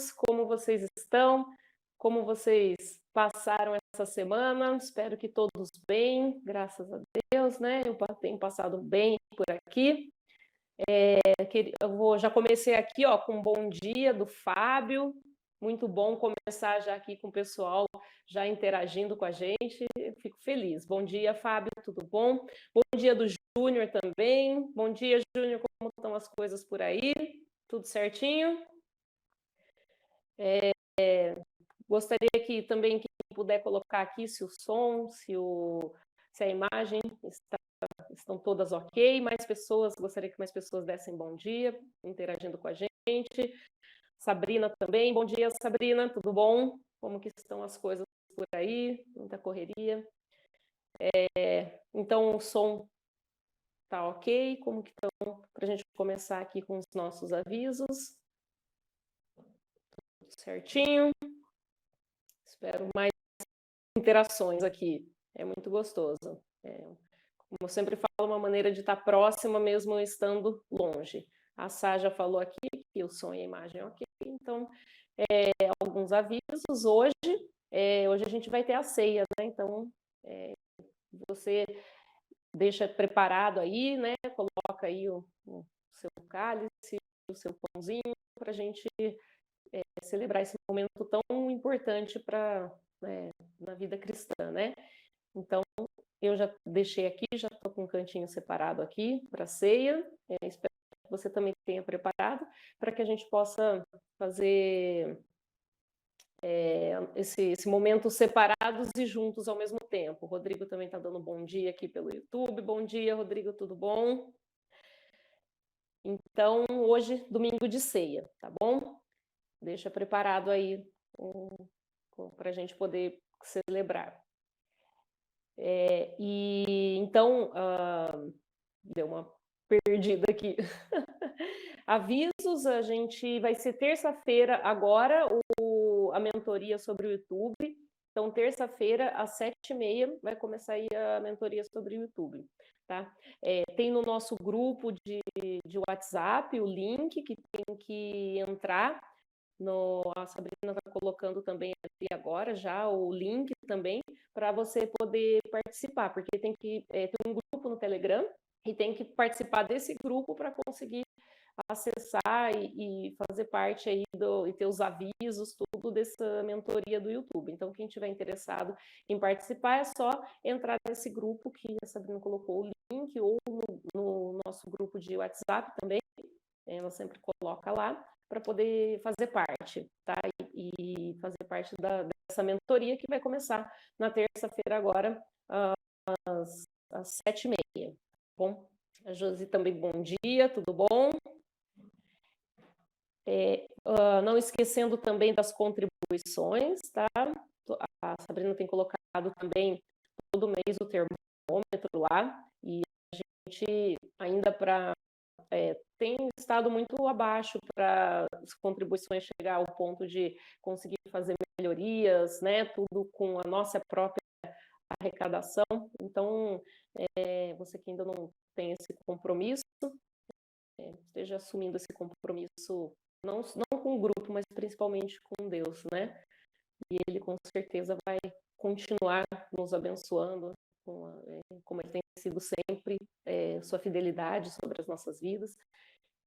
queridos, como vocês estão? Como vocês passaram essa semana? Espero que todos bem, graças a Deus, né? Eu tenho passado bem por aqui. Já comecei aqui, ó, com um bom dia do Fábio. Muito bom começar já aqui com o pessoal já interagindo com a gente. Eu fico feliz. Bom dia, Fábio, tudo bom? Bom dia do Júnior também. Bom dia, Júnior, como estão as coisas por aí? Tudo certinho? Gostaria que também quem puder colocar aqui se o som, se a imagem estão todas ok. Gostaria que mais pessoas dessem bom dia, interagindo com a gente. Sabrina também. Bom dia, Sabrina, tudo bom? Como que estão as coisas por aí? Muita correria. Então, o som tá ok? Como que estão? Para a gente começar aqui com os nossos avisos. Tudo certinho. Espero mais interações aqui. É muito gostoso. Como eu sempre falo, uma maneira de estar próxima mesmo estando longe. A Sá já falou aqui que o som e a imagem é ok. Então, alguns avisos. Hoje a gente vai ter a ceia, né? Então, você deixa preparado aí, né? Coloca aí o seu cálice, o seu pãozinho, para a gente celebrar esse momento tão importante na vida cristã, né? Então, eu já deixei aqui, já estou com um cantinho separado aqui para a ceia. Espero que você também tenha preparado para que a gente possa fazer esse momento separados e juntos ao mesmo tempo. O Rodrigo também está dando bom dia aqui pelo YouTube. Bom dia, Rodrigo, tudo bom? Então, hoje, domingo de ceia, tá bom? Deixa preparado aí para a gente poder celebrar. Então, deu uma perdida aqui. Avisos, a gente vai ser terça-feira agora a mentoria sobre o YouTube. Então, terça-feira, às 7h30, vai começar aí a mentoria sobre o YouTube, tá? Tem no nosso grupo de WhatsApp o link que tem que entrar. A Sabrina está colocando também ali agora já o link também para você poder participar, porque tem que ter um grupo no Telegram e tem que participar desse grupo para conseguir acessar e fazer parte aí e ter os avisos, tudo dessa mentoria do YouTube. Então, quem tiver interessado em participar, é só entrar nesse grupo que a Sabrina colocou o link, ou no nosso grupo de WhatsApp também, ela sempre coloca lá, para poder fazer parte, tá? E fazer parte dessa mentoria que vai começar na terça-feira agora, às 7h30, tá bom? A Josi também, bom dia, tudo bom? Não esquecendo também das contribuições, tá? A Sabrina tem colocado também todo mês o termômetro lá, e a gente ainda tem estado muito abaixo para as contribuições chegar ao ponto de conseguir fazer melhorias, né? Tudo com a nossa própria arrecadação. Então, você que ainda não tem esse compromisso, esteja assumindo esse compromisso, não com o grupo, mas principalmente com Deus, né? E Ele com certeza vai continuar nos abençoando, como Ele tem sido sempre, sua fidelidade sobre as nossas vidas.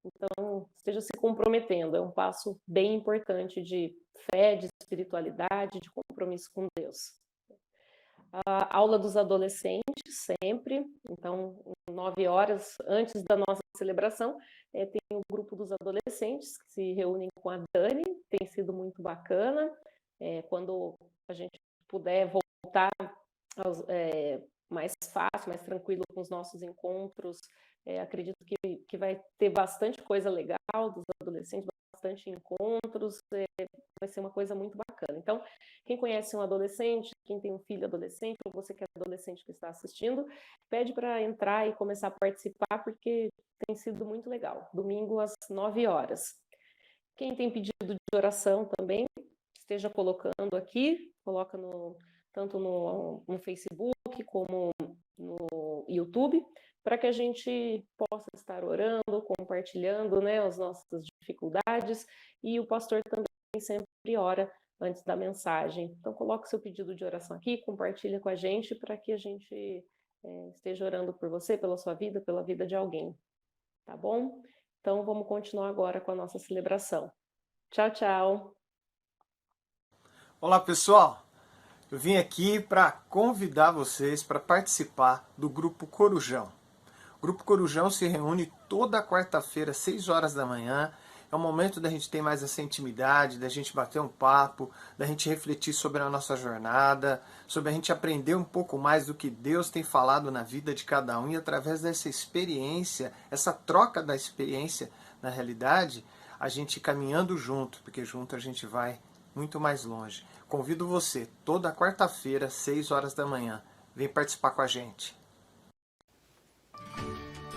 Então, esteja se comprometendo, é um passo bem importante de fé, de espiritualidade, de compromisso com Deus. A aula dos adolescentes, sempre, então, 9 horas antes da nossa celebração, tem o grupo dos adolescentes que se reúnem com a Dani, tem sido muito bacana. Quando a gente puder voltar mais fácil, mais tranquilo com os nossos encontros, acredito que vai ter bastante coisa legal dos adolescentes, bastante encontros, vai ser uma coisa muito bacana. Então, quem conhece um adolescente, quem tem um filho adolescente, ou você que é adolescente que está assistindo, pede para entrar e começar a participar, porque tem sido muito legal. Domingo às 9 horas. Quem tem pedido de oração também, esteja colocando aqui, coloca tanto no Facebook como no YouTube, para que a gente possa estar orando, compartilhando, né, as nossas dificuldades, e o pastor também sempre ora antes da mensagem. Então, coloque seu pedido de oração aqui, compartilha com a gente para que a gente esteja orando por você, pela sua vida, pela vida de alguém. Tá bom? Então, vamos continuar agora com a nossa celebração. Tchau, tchau! Olá, pessoal! Eu vim aqui para convidar vocês para participar do Grupo Corujão. O Grupo Corujão se reúne toda quarta-feira, às 6 horas da manhã. É um momento da gente ter mais essa intimidade, da gente bater um papo, da gente refletir sobre a nossa jornada, sobre a gente aprender um pouco mais do que Deus tem falado na vida de cada um, e através dessa experiência, essa troca da experiência, na realidade, a gente caminhando junto, porque junto a gente vai muito mais longe. Convido você, toda quarta-feira, 6 horas da manhã. Vem participar com a gente.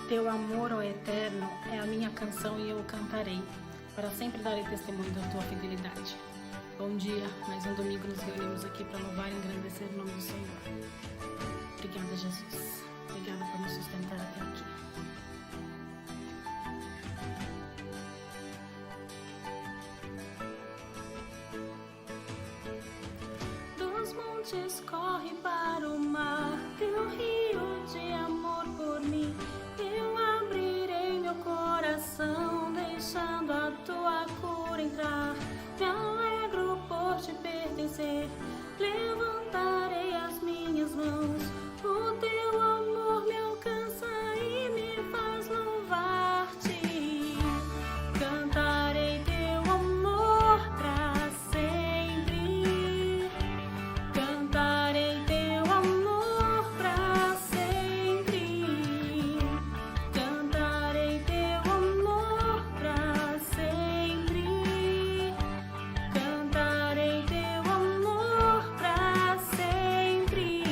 Teu amor, ó Eterno, é a minha canção e eu o cantarei. Para sempre darei testemunho da tua fidelidade. Bom dia, mais um domingo nos reunimos aqui para louvar e engrandecer o nome do Senhor. Obrigada, Jesus. Obrigada por nos sustentar até aqui. Dos montes corre para o mar, teu rio de amor por mim. Eu abrirei meu coração, deixando a tua cura entrar. Me alegro por te pertencer, levantarei as minhas mãos. O teu amor me alcança e me faz louvar-te. Cantarei teu amor pra sempre. Cantarei teu amor pra sempre. Cantarei teu amor pra sempre. Cantarei teu amor pra sempre.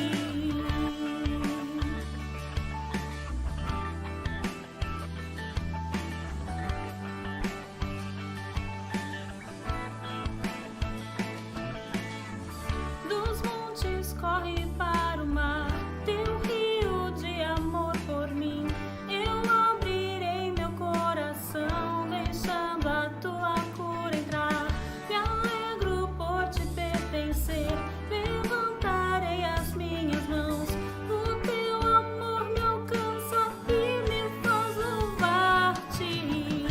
Dos montes corre para o mar, teu rio de amor por mim. Eu abrirei meu coração, deixando a tua cura entrar. Me alegro por te pertencer, levantarei as minhas mãos. O teu amor me alcança e me faz louvar-te.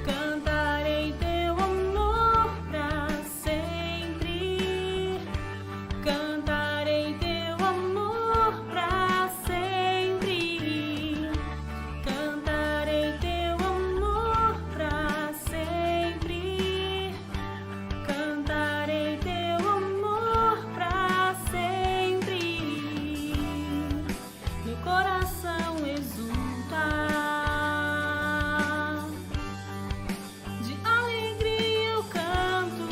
Cantarei teu amor pra sempre. Cantarei teu amor pra sempre. Cantarei teu amor pra sempre. Cantarei teu amor pra sempre. Meu coração exulta, de alegria eu canto.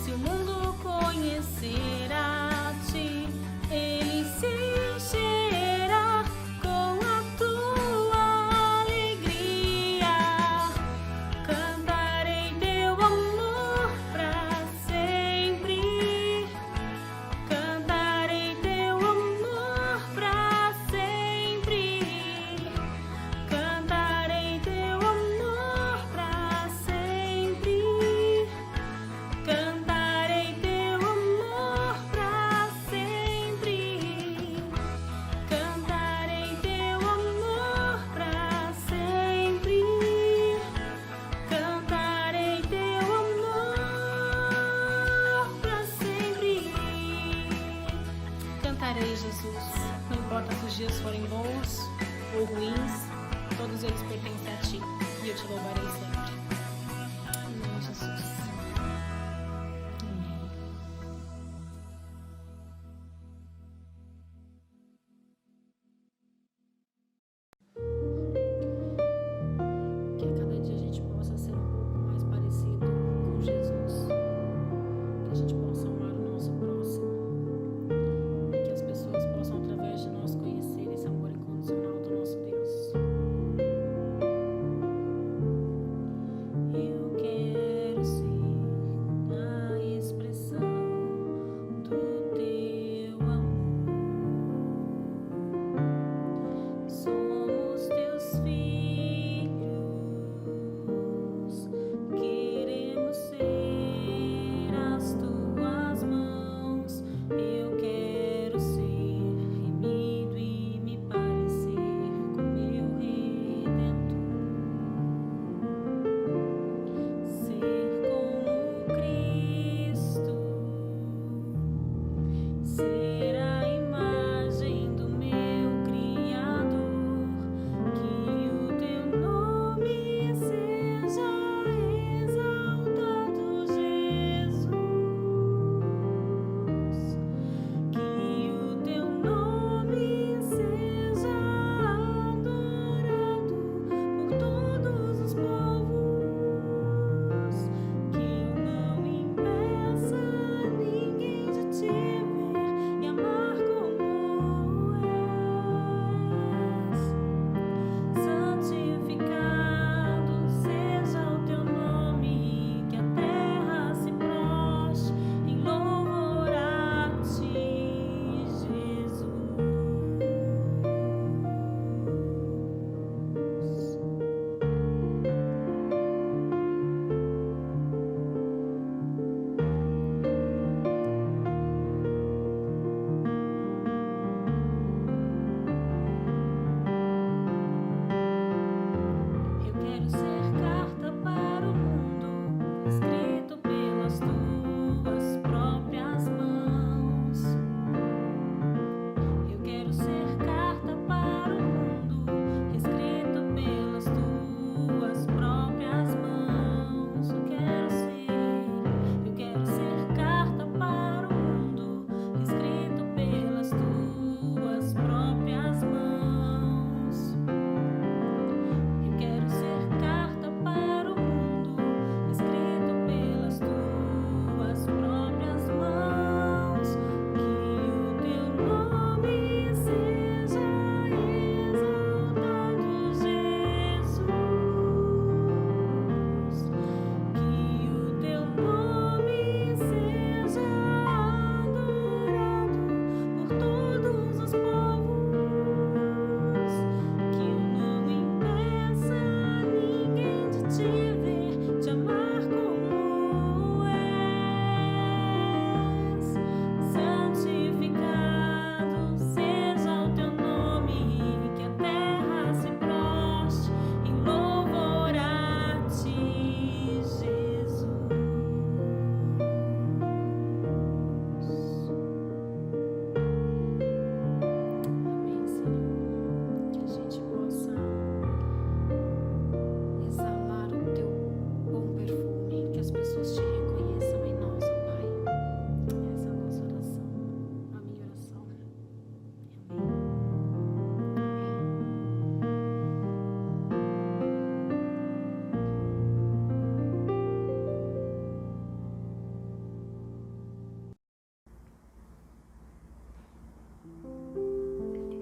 Se o mundo conhecer a ti, ele se encherá com a tua alegria. Cantarei teu amor pra sempre. Cantarei teu amor pra sempre. Cantarei teu amor pra sempre. Cantarei teu amor pra sempre. Cantarei teu amor pra sempre. Cantarei teu amor pra sempre. Cantarei, Jesus. Não importa se os dias forem bons ou ruins, todos eles pertencem a ti e eu te louvarei sempre. Amém, Jesus. Amém. Que a cada dia a gente possa ser um pouco mais parecido com Jesus. Que a gente possa amar o nosso próximo. E que as pessoas possam, através de nós, conhecer esse amor incondicional do nosso Deus.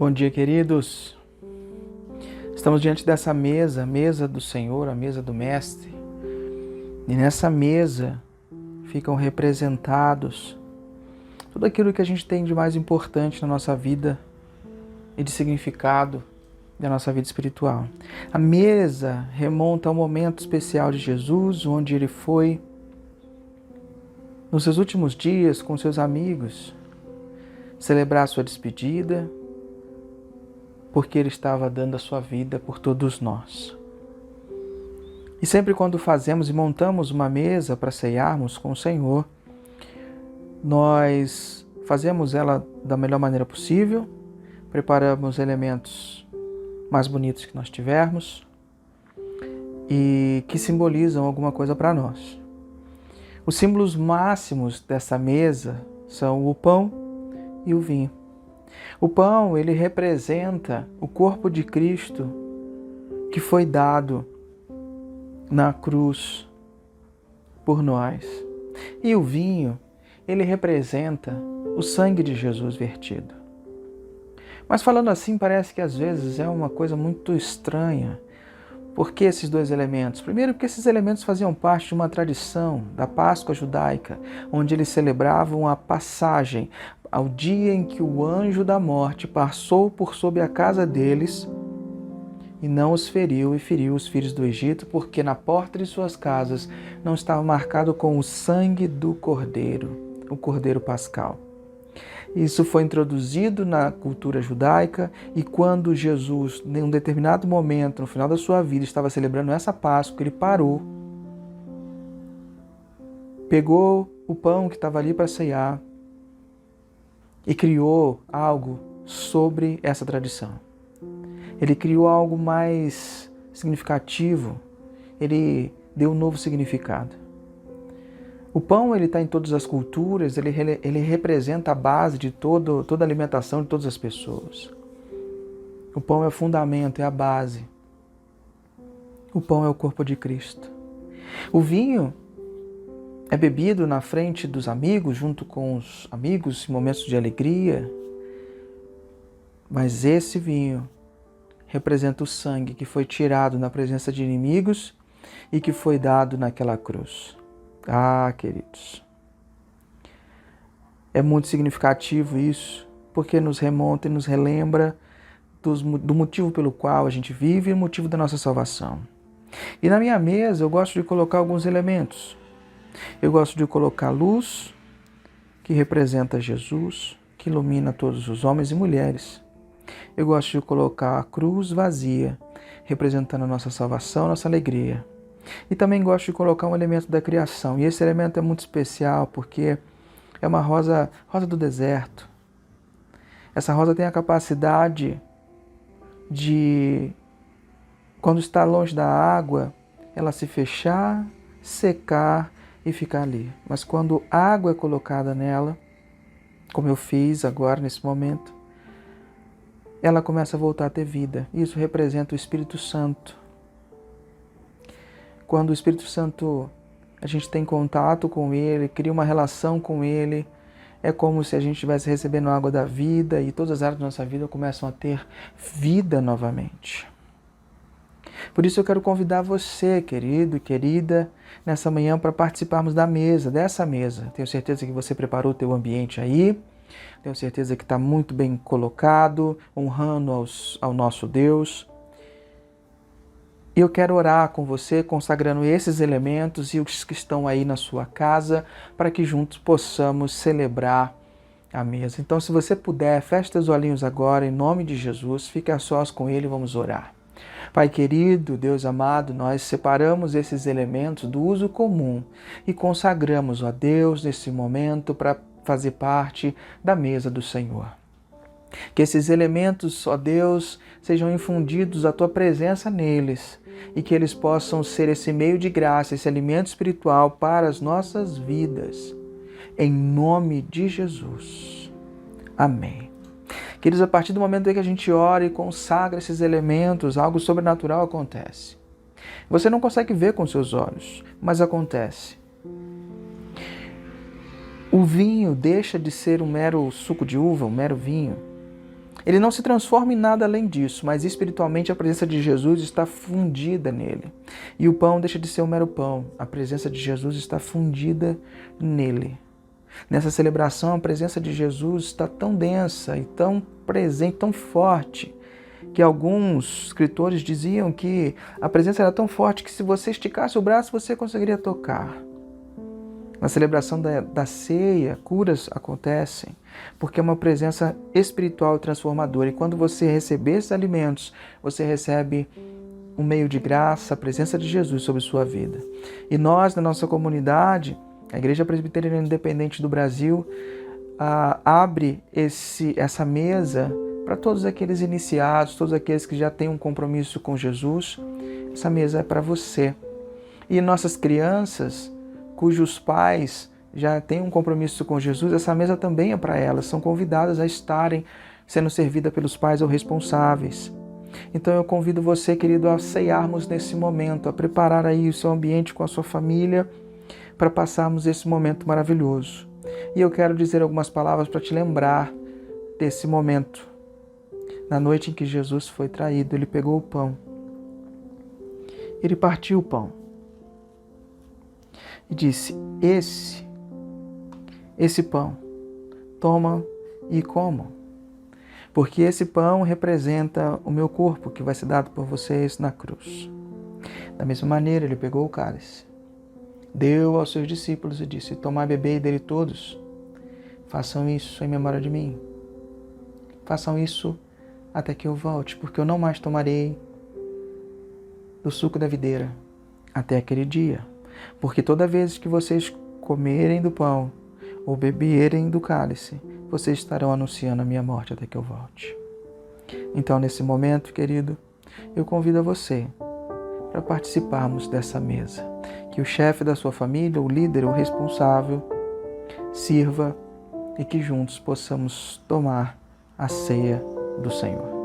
Bom dia, queridos. Estamos diante dessa mesa, a mesa do Senhor, a mesa do Mestre. E nessa mesa ficam representados tudo aquilo que a gente tem de mais importante na nossa vida e de significado da nossa vida espiritual. A mesa remonta ao momento especial de Jesus, onde ele foi, nos seus últimos dias, com seus amigos, celebrar sua despedida, porque ele estava dando a sua vida por todos nós. E sempre quando fazemos e montamos uma mesa para ceiarmos com o Senhor, nós fazemos ela da melhor maneira possível, preparamos elementos mais bonitos que nós tivermos e que simbolizam alguma coisa para nós. Os símbolos máximos dessa mesa são o pão e o vinho. O pão, ele representa o corpo de Cristo que foi dado na cruz por nós. E o vinho, ele representa o sangue de Jesus vertido. Mas falando assim, parece que às vezes é uma coisa muito estranha. Por que esses dois elementos? Primeiro, porque esses elementos faziam parte de uma tradição da Páscoa judaica, onde eles celebravam a passagem ao dia em que o anjo da morte passou por sob a casa deles e não os feriu e feriu os filhos do Egito, porque na porta de suas casas não estava marcado com o sangue do cordeiro, o cordeiro pascal. Isso foi introduzido na cultura judaica e quando Jesus, em um determinado momento, no final da sua vida, estava celebrando essa Páscoa, ele parou, pegou o pão que estava ali para ceiar e criou algo sobre essa tradição. Ele criou algo mais significativo, ele deu um novo significado. O pão ele está em todas as culturas, ele representa a base de toda a alimentação de todas as pessoas. O pão é o fundamento, é a base. O pão é o corpo de Cristo. O vinho é bebido na frente dos amigos, junto com os amigos em momentos de alegria. Mas esse vinho representa o sangue que foi tirado na presença de inimigos e que foi dado naquela cruz. Ah, queridos, é muito significativo isso, porque nos remonta e nos relembra do motivo pelo qual a gente vive e o motivo da nossa salvação. E na minha mesa eu gosto de colocar alguns elementos. Eu gosto de colocar luz, que representa Jesus, que ilumina todos os homens e mulheres. Eu gosto de colocar a cruz vazia, representando a nossa salvação, a nossa alegria. E também gosto de colocar um elemento da criação. E esse elemento é muito especial porque é uma rosa do deserto. Essa rosa tem a capacidade de, quando está longe da água, ela se fechar, secar e ficar ali. Mas quando água é colocada nela, como eu fiz agora nesse momento, ela começa a voltar a ter vida. Isso representa o Espírito Santo. Quando o Espírito Santo, a gente tem contato com Ele, cria uma relação com Ele, é como se a gente estivesse recebendo a água da vida e todas as áreas da nossa vida começam a ter vida novamente. Por isso eu quero convidar você, querido e querida, nessa manhã para participarmos dessa mesa. Tenho certeza que você preparou o teu ambiente aí, tenho certeza que está muito bem colocado, honrando ao nosso Deus. E eu quero orar com você, consagrando esses elementos e os que estão aí na sua casa, para que juntos possamos celebrar a mesa. Então, se você puder, feche os olhinhos agora, em nome de Jesus, fique a sós com Ele e vamos orar. Pai querido, Deus amado, nós separamos esses elementos do uso comum e consagramos, ó Deus, nesse momento para fazer parte da mesa do Senhor. Que esses elementos, ó Deus, sejam infundidos a Tua presença neles e que eles possam ser esse meio de graça, esse alimento espiritual para as nossas vidas. Em nome de Jesus. Amém. Queridos, a partir do momento em que a gente ora e consagra esses elementos, algo sobrenatural acontece. Você não consegue ver com seus olhos, mas acontece. O vinho deixa de ser um mero suco de uva, um mero vinho, Ele não se transforma em nada além disso, mas espiritualmente a presença de Jesus está fundida nele. E o pão deixa de ser um mero pão. A presença de Jesus está fundida nele. Nessa celebração, a presença de Jesus está tão densa e tão presente, tão forte, que alguns escritores diziam que a presença era tão forte que se você esticasse o braço, você conseguiria tocar. Na celebração da ceia, curas acontecem, porque é uma presença espiritual transformadora. E quando você receber esses alimentos, você recebe um meio de graça, a presença de Jesus sobre sua vida. E nós, na nossa comunidade, a Igreja Presbiteriana Independente do Brasil, abre essa mesa para todos aqueles iniciados, todos aqueles que já têm um compromisso com Jesus. Essa mesa é para você. E nossas crianças, cujos pais já têm um compromisso com Jesus, essa mesa também é para elas. São convidadas a estarem sendo servidas pelos pais ou responsáveis. Então eu convido você, querido, a ceiarmos nesse momento, a preparar aí o seu ambiente com a sua família para passarmos esse momento maravilhoso. E eu quero dizer algumas palavras para te lembrar desse momento. Na noite em que Jesus foi traído, ele pegou o pão. Ele partiu o pão. E disse: esse pão, toma e comam, porque esse pão representa o meu corpo que vai ser dado por vocês na cruz. Da mesma maneira, ele pegou o cálice, deu aos seus discípulos e disse: tomai e bebei dele todos, façam isso em memória de mim. Façam isso até que eu volte, porque eu não mais tomarei do suco da videira até aquele dia. Porque toda vez que vocês comerem do pão ou beberem do cálice, vocês estarão anunciando a minha morte até que eu volte. Então, nesse momento, querido, eu convido a você para participarmos dessa mesa. Que o chefe da sua família, o líder, o responsável, sirva e que juntos possamos tomar a ceia do Senhor.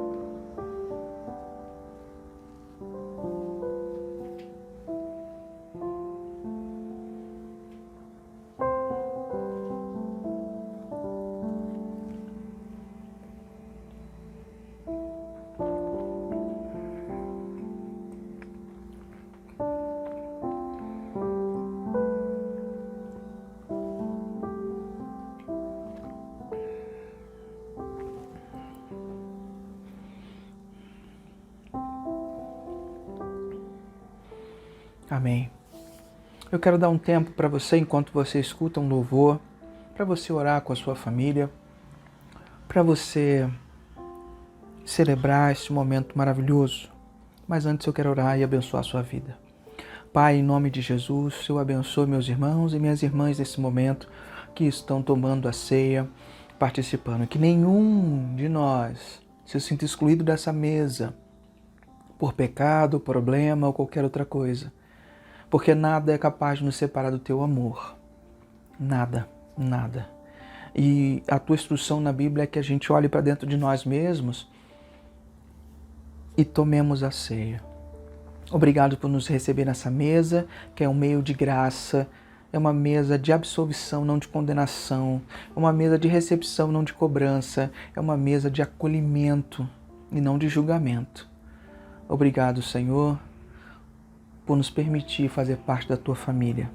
Amém. Eu quero dar um tempo para você, enquanto você escuta um louvor, para você orar com a sua família, para você celebrar esse momento maravilhoso. Mas antes eu quero orar e abençoar a sua vida. Pai, em nome de Jesus, eu abençoo meus irmãos e minhas irmãs nesse momento que estão tomando a ceia, participando. Que nenhum de nós se sinta excluído dessa mesa por pecado, problema ou qualquer outra coisa. Porque nada é capaz de nos separar do teu amor. Nada, nada. E a tua instrução na Bíblia é que a gente olhe para dentro de nós mesmos e tomemos a ceia. Obrigado por nos receber nessa mesa, que é um meio de graça, é uma mesa de absolvição, não de condenação, é uma mesa de recepção, não de cobrança, é uma mesa de acolhimento e não de julgamento. Obrigado, Senhor, por nos permitir fazer parte da tua família.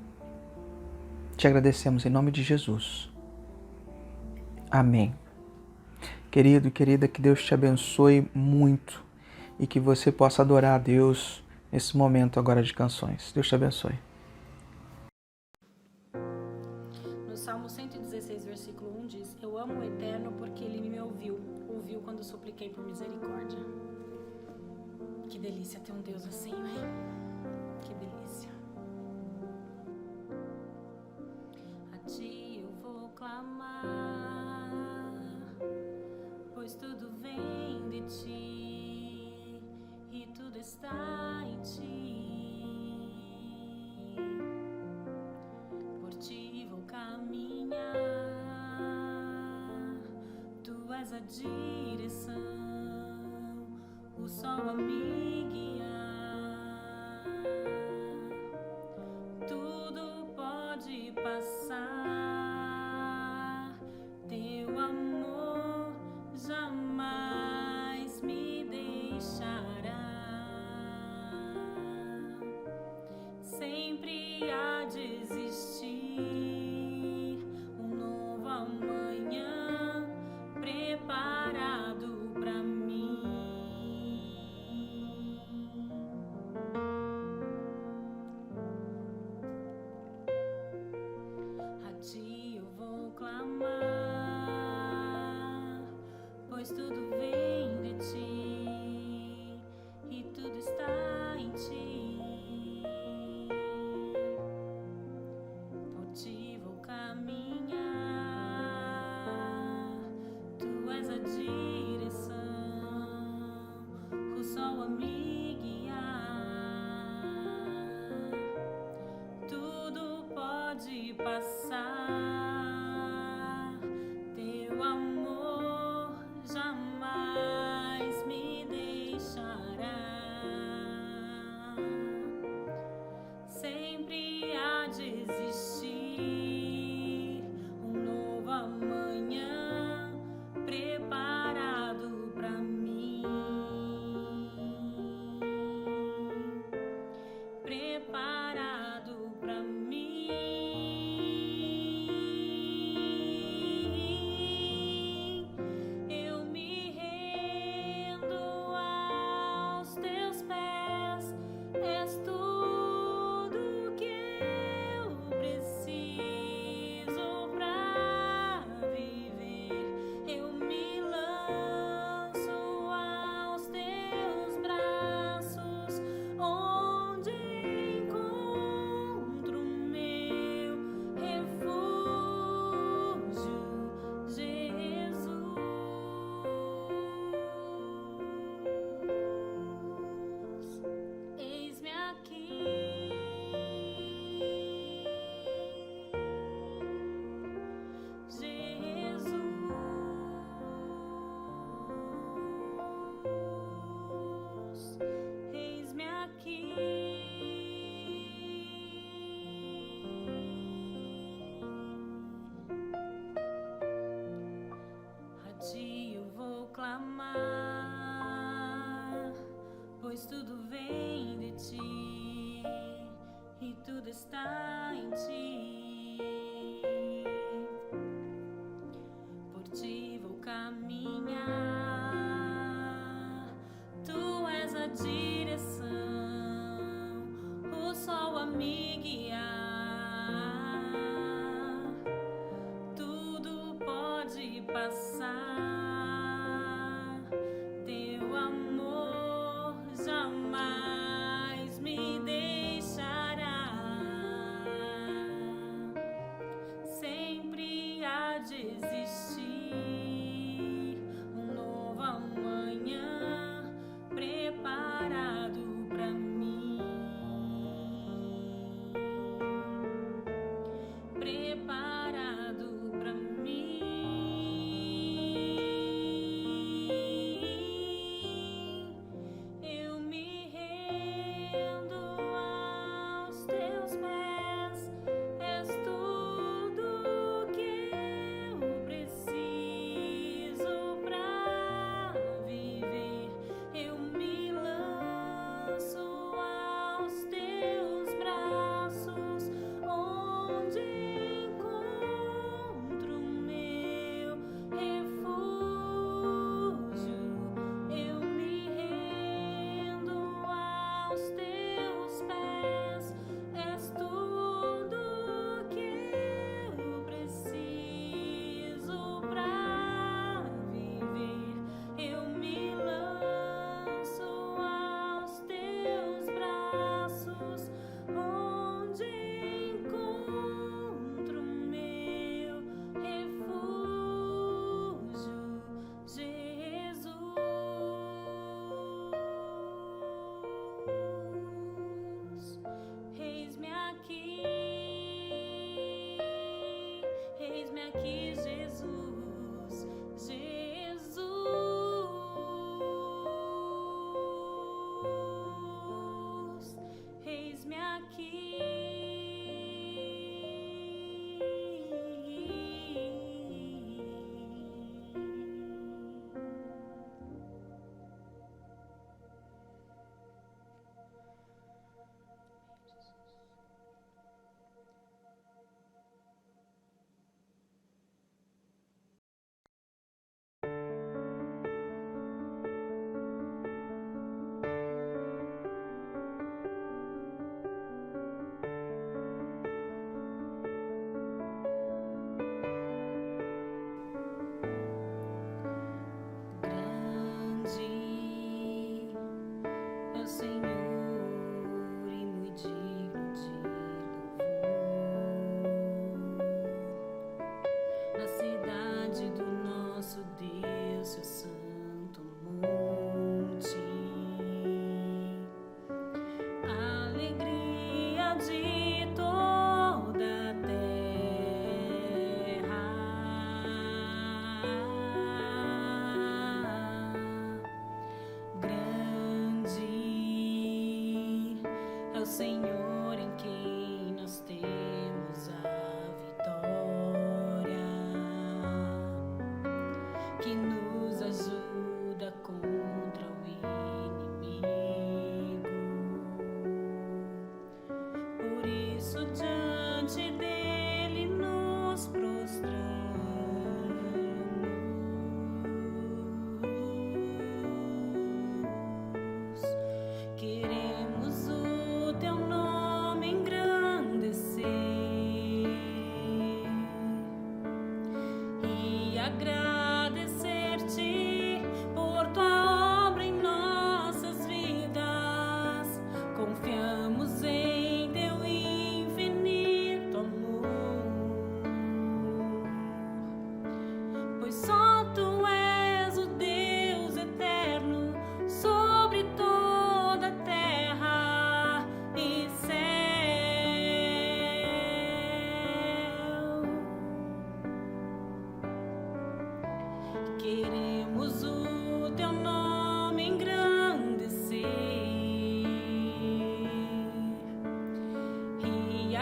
Te agradecemos em nome de Jesus. Amém. Querido e querida, que Deus te abençoe muito e que você possa adorar a Deus nesse momento agora de canções. Deus te abençoe. No Salmo 116, versículo 1 diz: eu amo o Eterno porque Ele me ouviu quando supliquei por misericórdia. Que delícia ter um Deus assim, né? Que delícia. A ti eu vou clamar, pois tudo vem de ti e tudo está em ti. Por ti vou caminhar, tu és a direção, o sol a me guiar. Tudo pode passar, teu amor jamais. de existir um novo amanhã preparado pra mim. A ti eu vou clamar, pois tudo vem de ti e tudo está em ti. Por ti vou caminhar, tu és a direção, o sol a me guiar. Tudo pode passar, teu amor jamais me deixará. Sempre há de existir um novo amanhã preparado pra mim. Preparado pra mim. Eu me rendo aos teus pés, és tudo que eu preciso pra viver. Eu me lanço aos teus braços, onde encontro meu refúgio, Jesus. Eis-me aqui, Jesus. Eis-me aqui. A ti eu vou clamar, pois tudo vem de ti e tudo está em ti. Por ti vou caminhar, tu és a direção, o sol a me guiar. Tudo pode passar, teu amor jamais me deixará.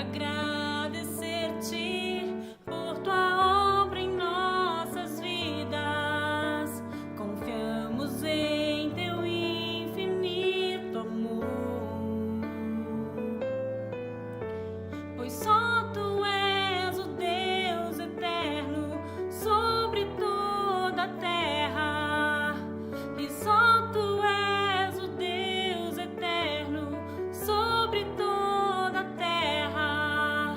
agradecer-te por tua obra em nossas vidas. Confiamos em teu infinito amor, pois só tu és o Deus eterno sobre toda a terra, e só tu és o Deus eterno sobre toda a terra,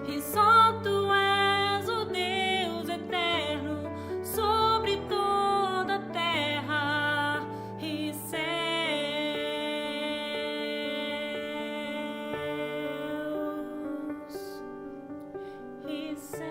e só tu és o Deus eterno sobre toda a terra e céus, e céus.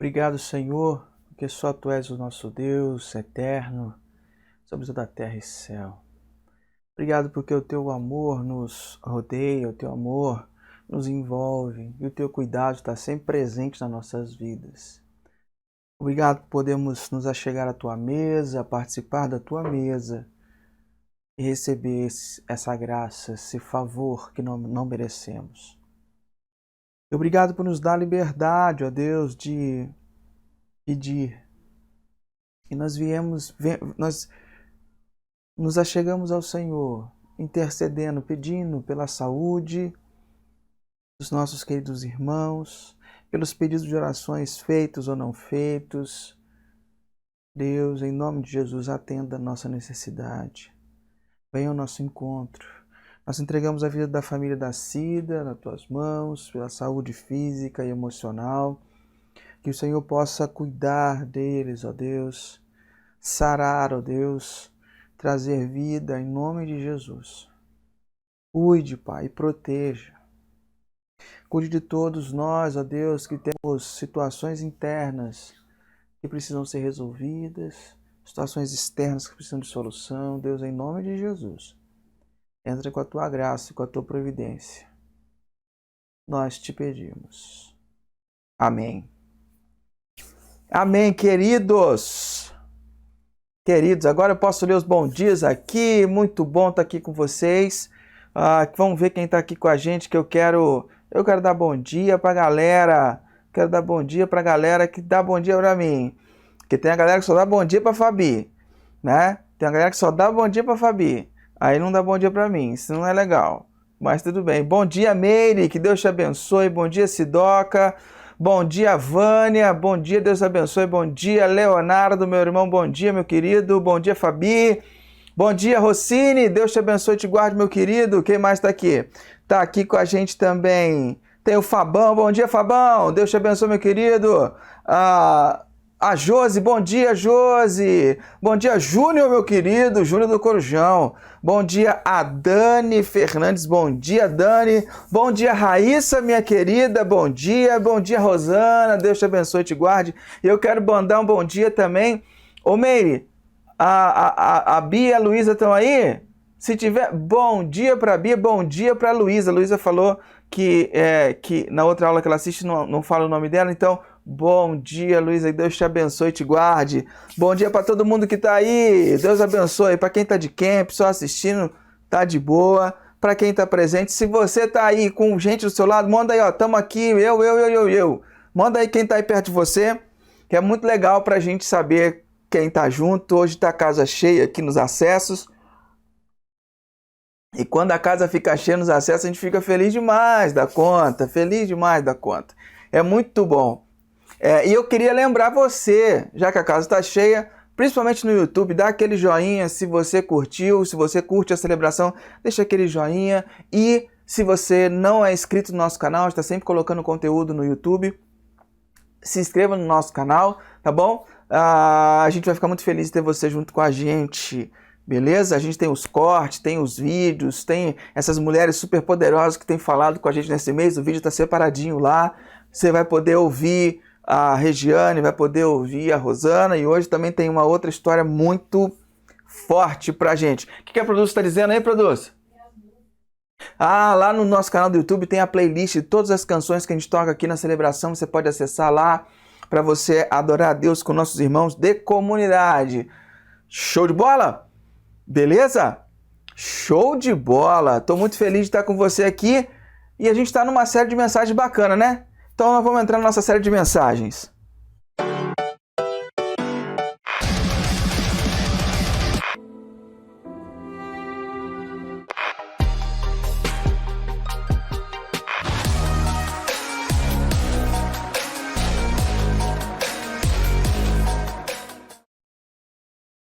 Obrigado, Senhor, porque só Tu és o nosso Deus eterno sobre toda a terra e céu. Obrigado porque o Teu amor nos rodeia, o Teu amor nos envolve e o Teu cuidado está sempre presente nas nossas vidas. Obrigado por podermos nos achegar à Tua mesa, participar da Tua mesa e receber essa graça, esse favor que não merecemos. E obrigado por nos dar liberdade, ó Deus, de pedir. E nós nos achegamos ao Senhor, intercedendo, pedindo pela saúde dos nossos queridos irmãos, pelos pedidos de orações feitos ou não feitos. Deus, em nome de Jesus, atenda a nossa necessidade. Venha ao nosso encontro. Nós entregamos a vida da família da Cida nas Tuas mãos, pela saúde física e emocional. Que o Senhor possa cuidar deles, ó Deus, sarar, ó Deus, trazer vida em nome de Jesus. Cuide, Pai, e proteja. Cuide de todos nós, ó Deus, que temos situações internas que precisam ser resolvidas, situações externas que precisam de solução. Deus, em nome de Jesus, entra com a Tua graça e com a Tua providência. Nós te pedimos. Amém. Amém, queridos. Queridos, agora eu posso ler os bons dias aqui. Muito bom estar aqui com vocês. Vamos ver quem está aqui com a gente, que eu quero dar bom dia para a galera. Quero dar bom dia para a galera que dá bom dia para mim. Porque tem a galera que só dá bom dia para a Fabi, né? Tem a galera que só dá bom dia para a Fabi. Aí não dá bom dia para mim, isso não é legal. Mas tudo bem. Bom dia, Meire, que Deus te abençoe. Bom dia, Sidoca. Bom dia, Vânia. Bom dia, Deus te abençoe. Bom dia, Leonardo, meu irmão. Bom dia, meu querido. Bom dia, Fabi. Bom dia, Rossini. Deus te abençoe e te guarde, meu querido. Quem mais está aqui? Está aqui com a gente também. Tem o Fabão. Bom dia, Fabão. Deus te abençoe, meu querido. A Josi, bom dia, Josi. Bom dia, Júnior, meu querido, Júnior do Corujão. Bom dia, a Dani Fernandes, bom dia, Dani. Bom dia, Raíssa, minha querida, bom dia, Rosana, Deus te abençoe e te guarde. E eu quero mandar um bom dia também. Ô, Meire, a Bia e a Luísa estão aí? Se tiver, bom dia para a Bia, bom dia para a Luísa. A Luísa falou que na outra aula que ela assiste não fala o nome dela, então... Bom dia, Luísa, Deus te abençoe e te guarde. Bom dia para todo mundo que está aí. Deus abençoe. Para quem está de camp, só assistindo, tá de boa. Para quem está presente, se você está aí com gente do seu lado, manda aí, ó, tamo aqui, eu. Manda aí quem está aí perto de você, que é muito legal para a gente saber quem está junto. Hoje está a casa cheia aqui nos acessos. E quando a casa fica cheia nos acessos, a gente fica feliz demais da conta. É muito bom. E eu queria lembrar você, já que a casa está cheia, principalmente no YouTube, dá aquele joinha se você curtiu, se você curte a celebração, deixa aquele joinha. E se você não é inscrito no nosso canal, está sempre colocando conteúdo no YouTube, se inscreva no nosso canal, tá bom? A gente vai ficar muito feliz de ter você junto com a gente, beleza? A gente tem os cortes, tem os vídeos, tem essas mulheres super poderosas que têm falado com a gente nesse mês, o vídeo está separadinho lá, você vai poder ouvir a Regiane, vai poder ouvir a Rosana, e hoje também tem uma outra história muito forte pra gente. O que a Produce está dizendo aí, Produce? Ah, lá no nosso canal do YouTube tem a playlist de todas as canções que a gente toca aqui na celebração. Você pode acessar lá para você adorar a Deus com nossos irmãos de comunidade. Show de bola? Beleza? Show de bola! Estou muito feliz de estar com você aqui e a gente está numa série de mensagens bacana, né? Então nós vamos entrar na nossa série de mensagens.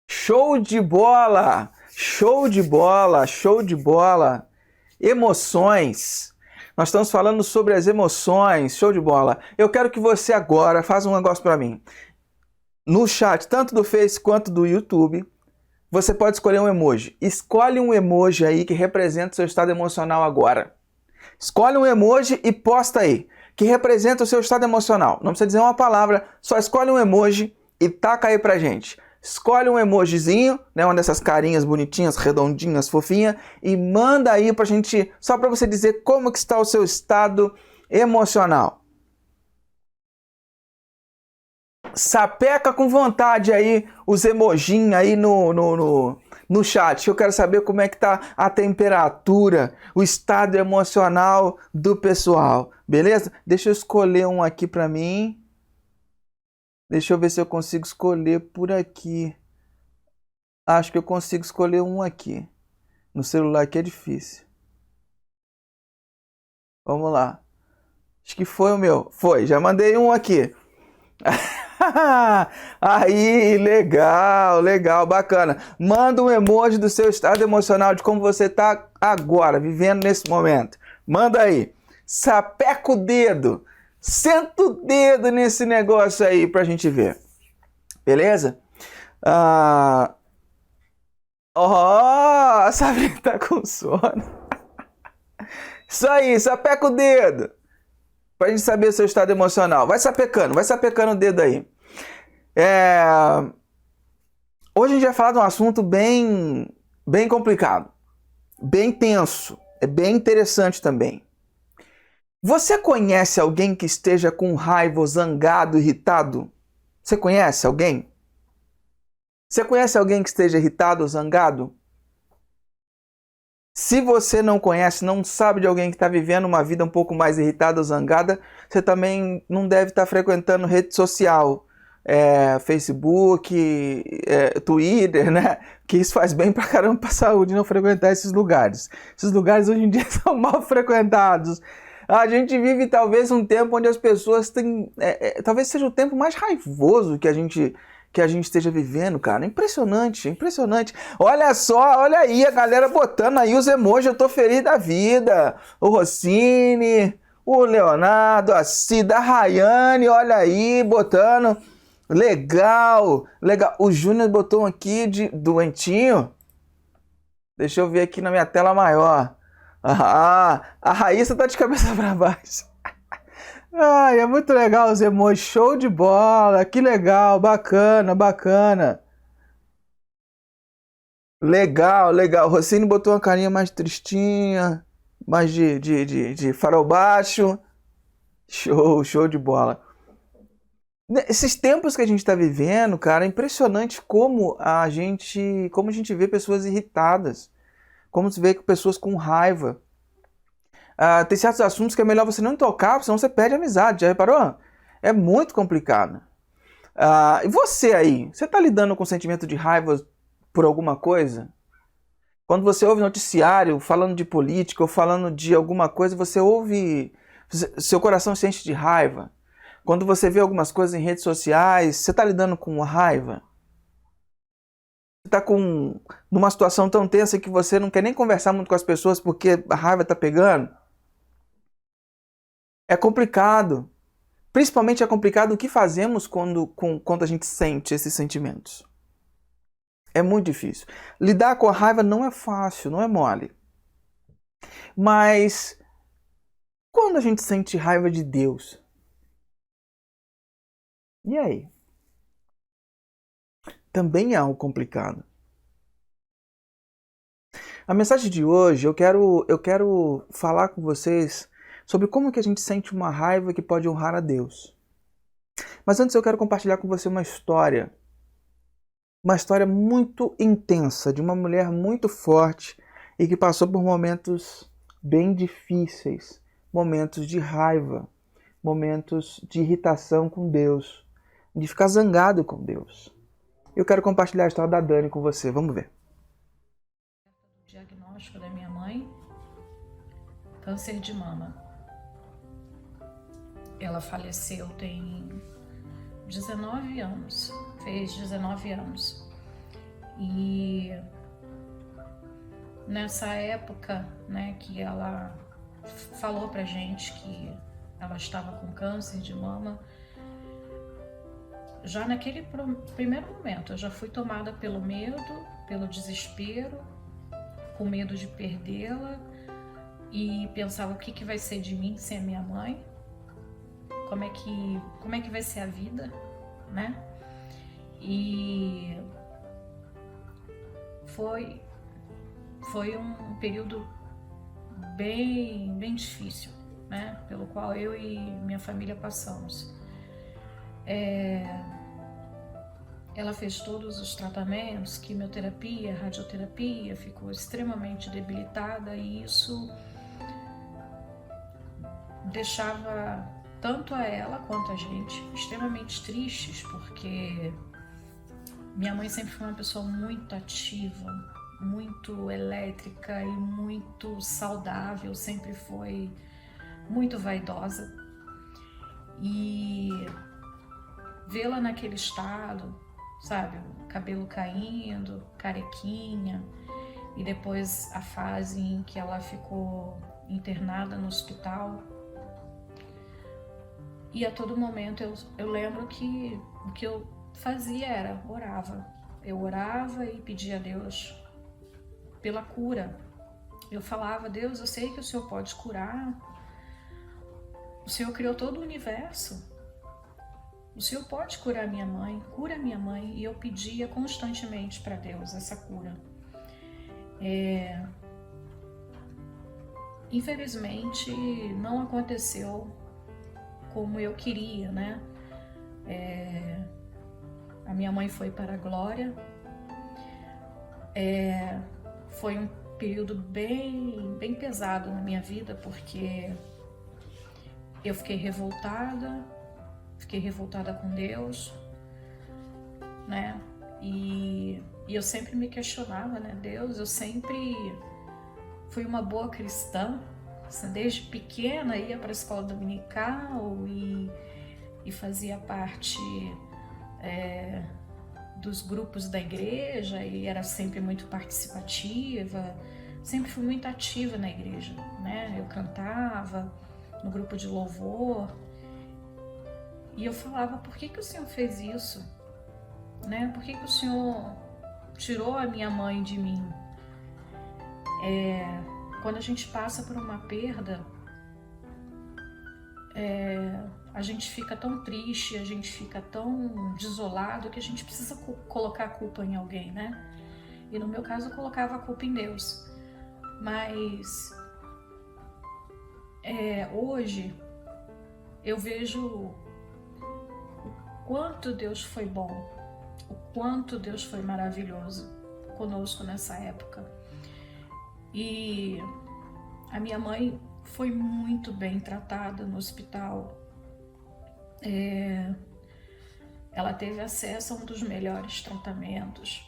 Show de bola! Show de bola! Show de bola! Emoções. Nós estamos falando sobre as emoções. Show de bola. Eu quero que você agora faça um negócio para mim. No chat, tanto do Face quanto do YouTube, você pode escolher um emoji. Escolhe um emoji aí que representa o seu estado emocional agora. Escolhe um emoji e posta aí, que representa o seu estado emocional. Não precisa dizer uma palavra, só escolhe um emoji e taca aí pra gente. Escolhe um emojizinho, né, uma dessas carinhas bonitinhas, redondinhas, fofinhas, e manda aí pra gente, só pra você dizer como que está o seu estado emocional. Sapeca com vontade aí os emojinhos aí no chat. Eu quero saber como é que tá a temperatura, o estado emocional do pessoal, beleza? Deixa eu escolher um aqui pra mim. Deixa eu ver se eu consigo escolher por aqui. Acho que eu consigo escolher um aqui. No celular aqui é difícil. Vamos lá. Acho que foi o meu. Foi, já mandei um aqui. Aí, legal, legal, bacana. Manda um emoji do seu estado emocional, de como você tá agora, vivendo nesse momento. Manda aí. Sapeca o dedo. Senta o dedo nesse negócio aí pra gente ver. Beleza? A Sabrina tá com sono. Isso aí, sapeca o dedo. Pra gente saber o seu estado emocional. Vai sapecando o dedo aí. Hoje a gente vai falar de um assunto bem complicado. Bem tenso. É bem interessante também. Você conhece alguém que esteja com raiva, zangado, irritado? Você conhece alguém? Você conhece alguém que esteja irritado ou zangado? Se você não conhece, não sabe de alguém que está vivendo uma vida um pouco mais irritada ou zangada, você também não deve estar frequentando rede social, Facebook, Twitter, né? Que isso faz bem pra caramba pra saúde não frequentar esses lugares. Esses lugares hoje em dia são mal frequentados. A gente vive talvez um tempo onde as pessoas têm... talvez seja o tempo mais raivoso que a gente esteja vivendo, cara. Impressionante, impressionante. Olha só, olha aí a galera botando aí os emojis, eu tô feliz da vida. O Rossini, o Leonardo, a Cida, a Rayane, olha aí, botando. Legal, legal. O Júnior botou um aqui de doentinho. Deixa eu ver aqui na minha tela maior. A Raíssa tá de cabeça para baixo. Ai, é muito legal os emojis, show de bola, que legal, bacana, bacana. Legal, legal. O Rossini botou uma carinha mais tristinha, mais de farol baixo. Show de bola. Esses tempos que a gente está vivendo, cara, é impressionante como a gente vê pessoas irritadas, como se vê pessoas com raiva. Tem certos assuntos que é melhor você não tocar, senão você perde a amizade, já reparou? É muito complicado. E você aí, você está lidando com sentimento de raiva por alguma coisa? Quando você ouve noticiário falando de política ou falando de alguma coisa, você ouve, seu coração se enche de raiva. Quando você vê algumas coisas em redes sociais, você está lidando com raiva? Você está numa situação tão tensa que você não quer nem conversar muito com as pessoas porque a raiva está pegando? É complicado. Principalmente é complicado o que fazemos quando a gente sente esses sentimentos. É muito difícil. Lidar com a raiva não é fácil, não é mole. Mas quando a gente sente raiva de Deus, e aí? Também é algo complicado. A mensagem de hoje, eu quero falar com vocês sobre como que a gente sente uma raiva que pode honrar a Deus. Mas antes eu quero compartilhar com você uma história muito intensa, de uma mulher muito forte e que passou por momentos bem difíceis, momentos de raiva, momentos de irritação com Deus, de ficar zangado com Deus. Eu quero compartilhar a história da Dani com você, vamos ver. O diagnóstico da minha mãe, câncer de mama. Ela faleceu tem 19 anos, fez 19 anos. E nessa época, né, que ela falou pra gente que ela estava com câncer de mama, já naquele primeiro momento eu já fui tomada pelo medo, pelo desespero, com medo de perdê-la, e pensava o que vai ser de mim sem a minha mãe, como é que vai ser a vida, né? E foi um período bem difícil, né? Pelo qual eu e minha família passamos. Ela fez todos os tratamentos, quimioterapia, radioterapia, ficou extremamente debilitada e isso deixava tanto a ela quanto a gente extremamente tristes, porque minha mãe sempre foi uma pessoa muito ativa, muito elétrica e muito saudável, sempre foi muito vaidosa. E vê-la naquele estado, sabe, o cabelo caindo, carequinha, e depois a fase em que ela ficou internada no hospital. E a todo momento eu lembro que o que eu fazia era orava. Eu orava e pedia a Deus pela cura. Eu falava: Deus, eu sei que o Senhor pode curar. O Senhor criou todo o universo. O Senhor pode curar minha mãe, cura minha mãe. E eu pedia constantemente para Deus essa cura. Infelizmente não aconteceu como eu queria, né? A minha mãe foi para a glória. Foi um período bem pesado na minha vida, porque eu fiquei revoltada com Deus, né? E eu sempre me questionava, né? Deus, eu sempre fui uma boa cristã, desde pequena ia para a escola dominical e fazia parte dos grupos da igreja e era sempre muito participativa, sempre fui muito ativa na igreja, né? Eu cantava no grupo de louvor e eu falava: por que o Senhor fez isso? Né? Por que o Senhor tirou a minha mãe de mim? Quando a gente passa por uma perda, a gente fica tão triste, a gente fica tão desolado que a gente precisa colocar a culpa em alguém, né? E no meu caso eu colocava a culpa em Deus. Mas hoje eu vejo o quanto Deus foi bom, o quanto Deus foi maravilhoso conosco nessa época. E a minha mãe foi muito bem tratada no hospital. Ela teve acesso a um dos melhores tratamentos,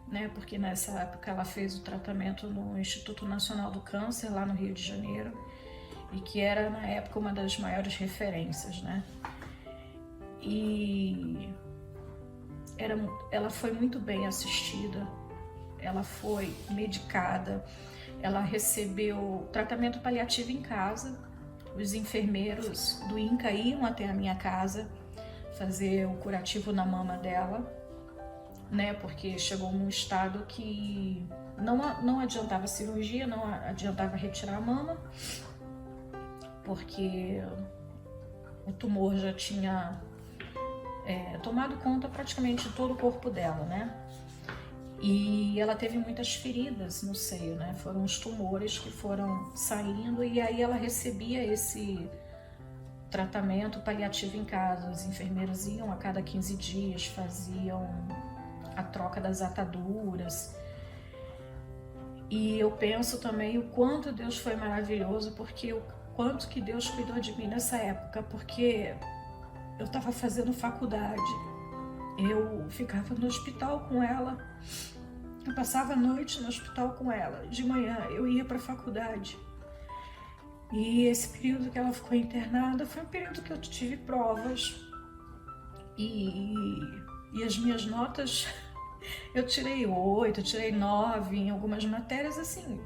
né? Porque nessa época ela fez o tratamento no Instituto Nacional do Câncer, lá no Rio de Janeiro, e que era na época uma das maiores referências, né? E ela foi muito bem assistida, ela foi medicada, ela recebeu tratamento paliativo em casa. Os enfermeiros do INCA iam até a minha casa fazer o curativo na mama dela, né? Porque chegou num estado que não adiantava cirurgia, não adiantava retirar a mama, porque o tumor já tinha tomado conta praticamente de todo o corpo dela, né? E ela teve muitas feridas no seio, né? Foram os tumores que foram saindo e aí ela recebia esse tratamento paliativo em casa. Os enfermeiros iam a cada 15 dias, faziam a troca das ataduras. E eu penso também o quanto Deus foi maravilhoso, porque o quanto que Deus cuidou de mim nessa época, porque eu estava fazendo faculdade, eu ficava no hospital com ela, eu passava a noite no hospital com ela, de manhã eu ia para a faculdade. E esse período que ela ficou internada foi um período que eu tive provas e as minhas notas, eu tirei 8, eu tirei 9 em algumas matérias, assim.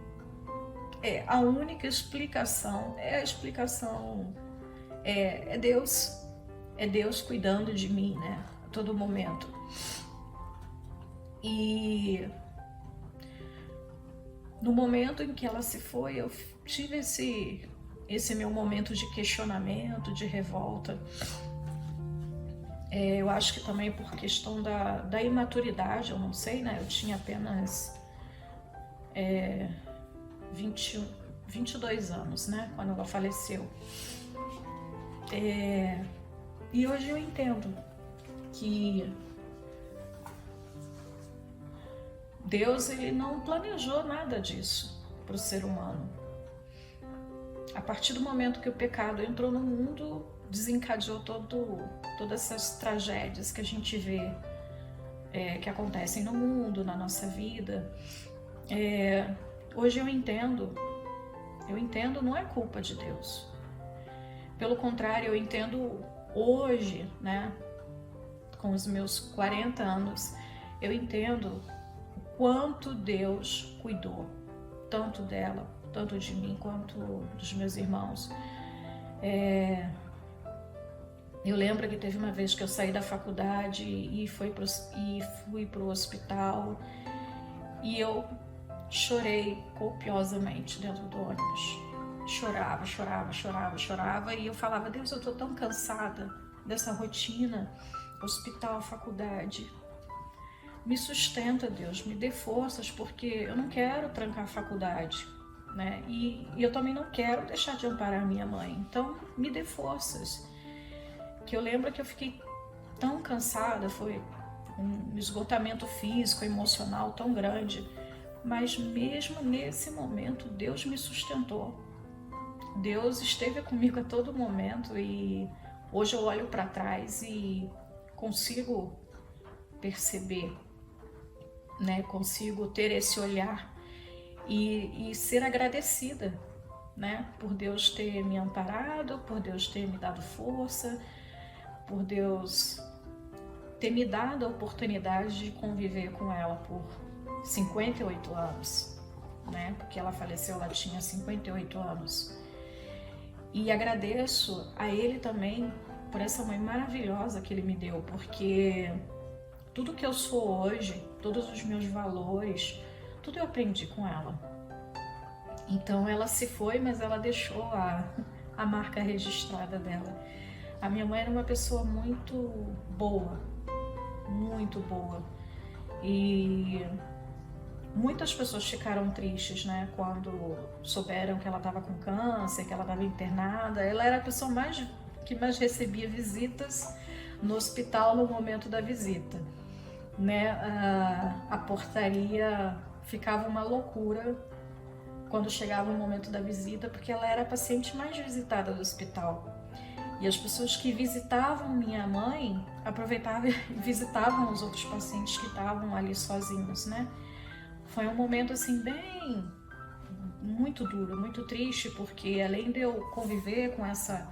A única explicação é Deus cuidando de mim, né, a todo momento. E no momento em que ela se foi, eu tive esse meu momento de questionamento, de revolta. Eu acho que também por questão da imaturidade, eu não sei, né? Eu tinha apenas 22 anos, né? Quando ela faleceu. E hoje eu entendo que Deus, ele não planejou nada disso para o ser humano. A partir do momento que o pecado entrou no mundo, desencadeou todas essas tragédias que a gente vê, que acontecem no mundo, na nossa vida. Hoje eu entendo, não é culpa de Deus. Pelo contrário, eu entendo hoje, né, com os meus 40 anos, eu entendo o quanto Deus cuidou, tanto dela, tanto de mim, quanto dos meus irmãos. Eu lembro que teve uma vez que eu saí da faculdade e fui para o hospital e eu chorei copiosamente dentro do ônibus. Chorava e eu falava: Deus, eu tô tão cansada dessa rotina, hospital, faculdade. Me sustenta, Deus, me dê forças, porque eu não quero trancar a faculdade, né? E eu também não quero deixar de amparar a minha mãe. Então, me dê forças. Que eu lembro que eu fiquei tão cansada, foi um esgotamento físico, emocional tão grande, mas mesmo nesse momento Deus me sustentou. Deus esteve comigo a todo momento e hoje eu olho para trás e consigo perceber, né? Consigo ter esse olhar e ser agradecida, né? Por Deus ter me amparado, por Deus ter me dado força, por Deus ter me dado a oportunidade de conviver com ela por 58 anos, né? Porque ela faleceu, ela tinha 58 anos. E agradeço a Ele também por essa mãe maravilhosa que Ele me deu, porque tudo que eu sou hoje, todos os meus valores, tudo eu aprendi com ela. Então ela se foi, mas ela deixou a marca registrada dela. A minha mãe era uma pessoa muito boa, e muitas pessoas ficaram tristes, né, quando souberam que ela estava com câncer, que ela estava internada. Ela era a pessoa que mais recebia visitas no hospital no momento da visita, né? A portaria ficava uma loucura quando chegava o momento da visita, porque ela era a paciente mais visitada do hospital. E as pessoas que visitavam minha mãe aproveitavam e visitavam os outros pacientes que estavam ali sozinhos, né? Foi um momento assim bem muito duro, muito triste, porque além de eu conviver com essa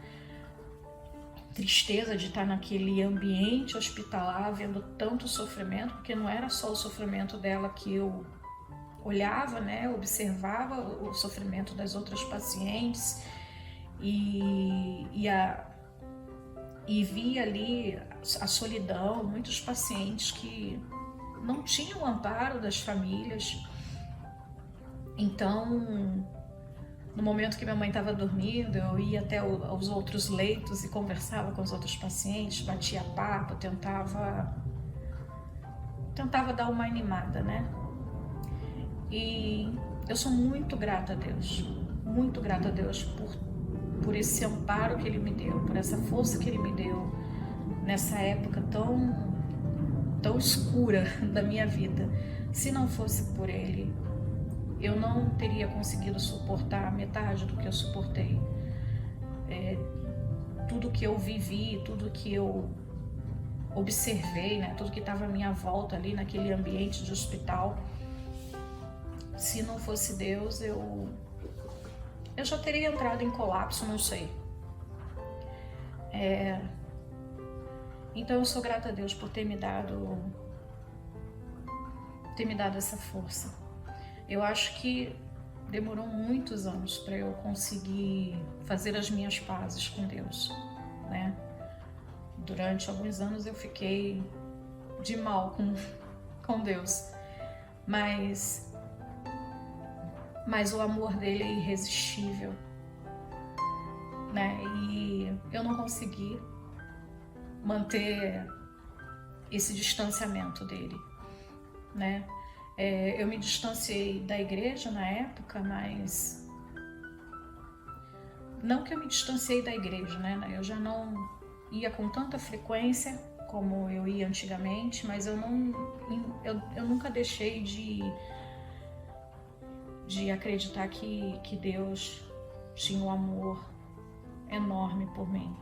tristeza de estar naquele ambiente hospitalar, vendo tanto sofrimento, porque não era só o sofrimento dela que eu olhava, né? Eu observava o sofrimento das outras pacientes e via ali a solidão, muitos pacientes que não tinham o amparo das famílias. Então, no momento que minha mãe estava dormindo, eu ia até os outros leitos e conversava com os outros pacientes, batia papo, tentava tentava dar uma animada, né? E eu sou muito grata a Deus por esse amparo que Ele me deu, por essa força que Ele me deu nessa época tão escura da minha vida. Se não fosse por Ele, eu não teria conseguido suportar metade do que eu suportei. Tudo que eu vivi, tudo que eu observei, né? Tudo que estava à minha volta ali naquele ambiente de hospital. Se não fosse Deus, eu já teria entrado em colapso, não sei. Então eu sou grata a Deus por ter me dado essa força. Eu acho que demorou muitos anos para eu conseguir fazer as minhas pazes com Deus, né? Durante alguns anos eu fiquei de mal com Deus, mas o amor dele é irresistível, né? E eu não consegui manter esse distanciamento dele, né? Eu me distanciei da igreja na época, mas não que eu me distanciei da igreja, né? Eu já não ia com tanta frequência como eu ia antigamente, mas eu nunca deixei de acreditar que Deus tinha um amor enorme por mim.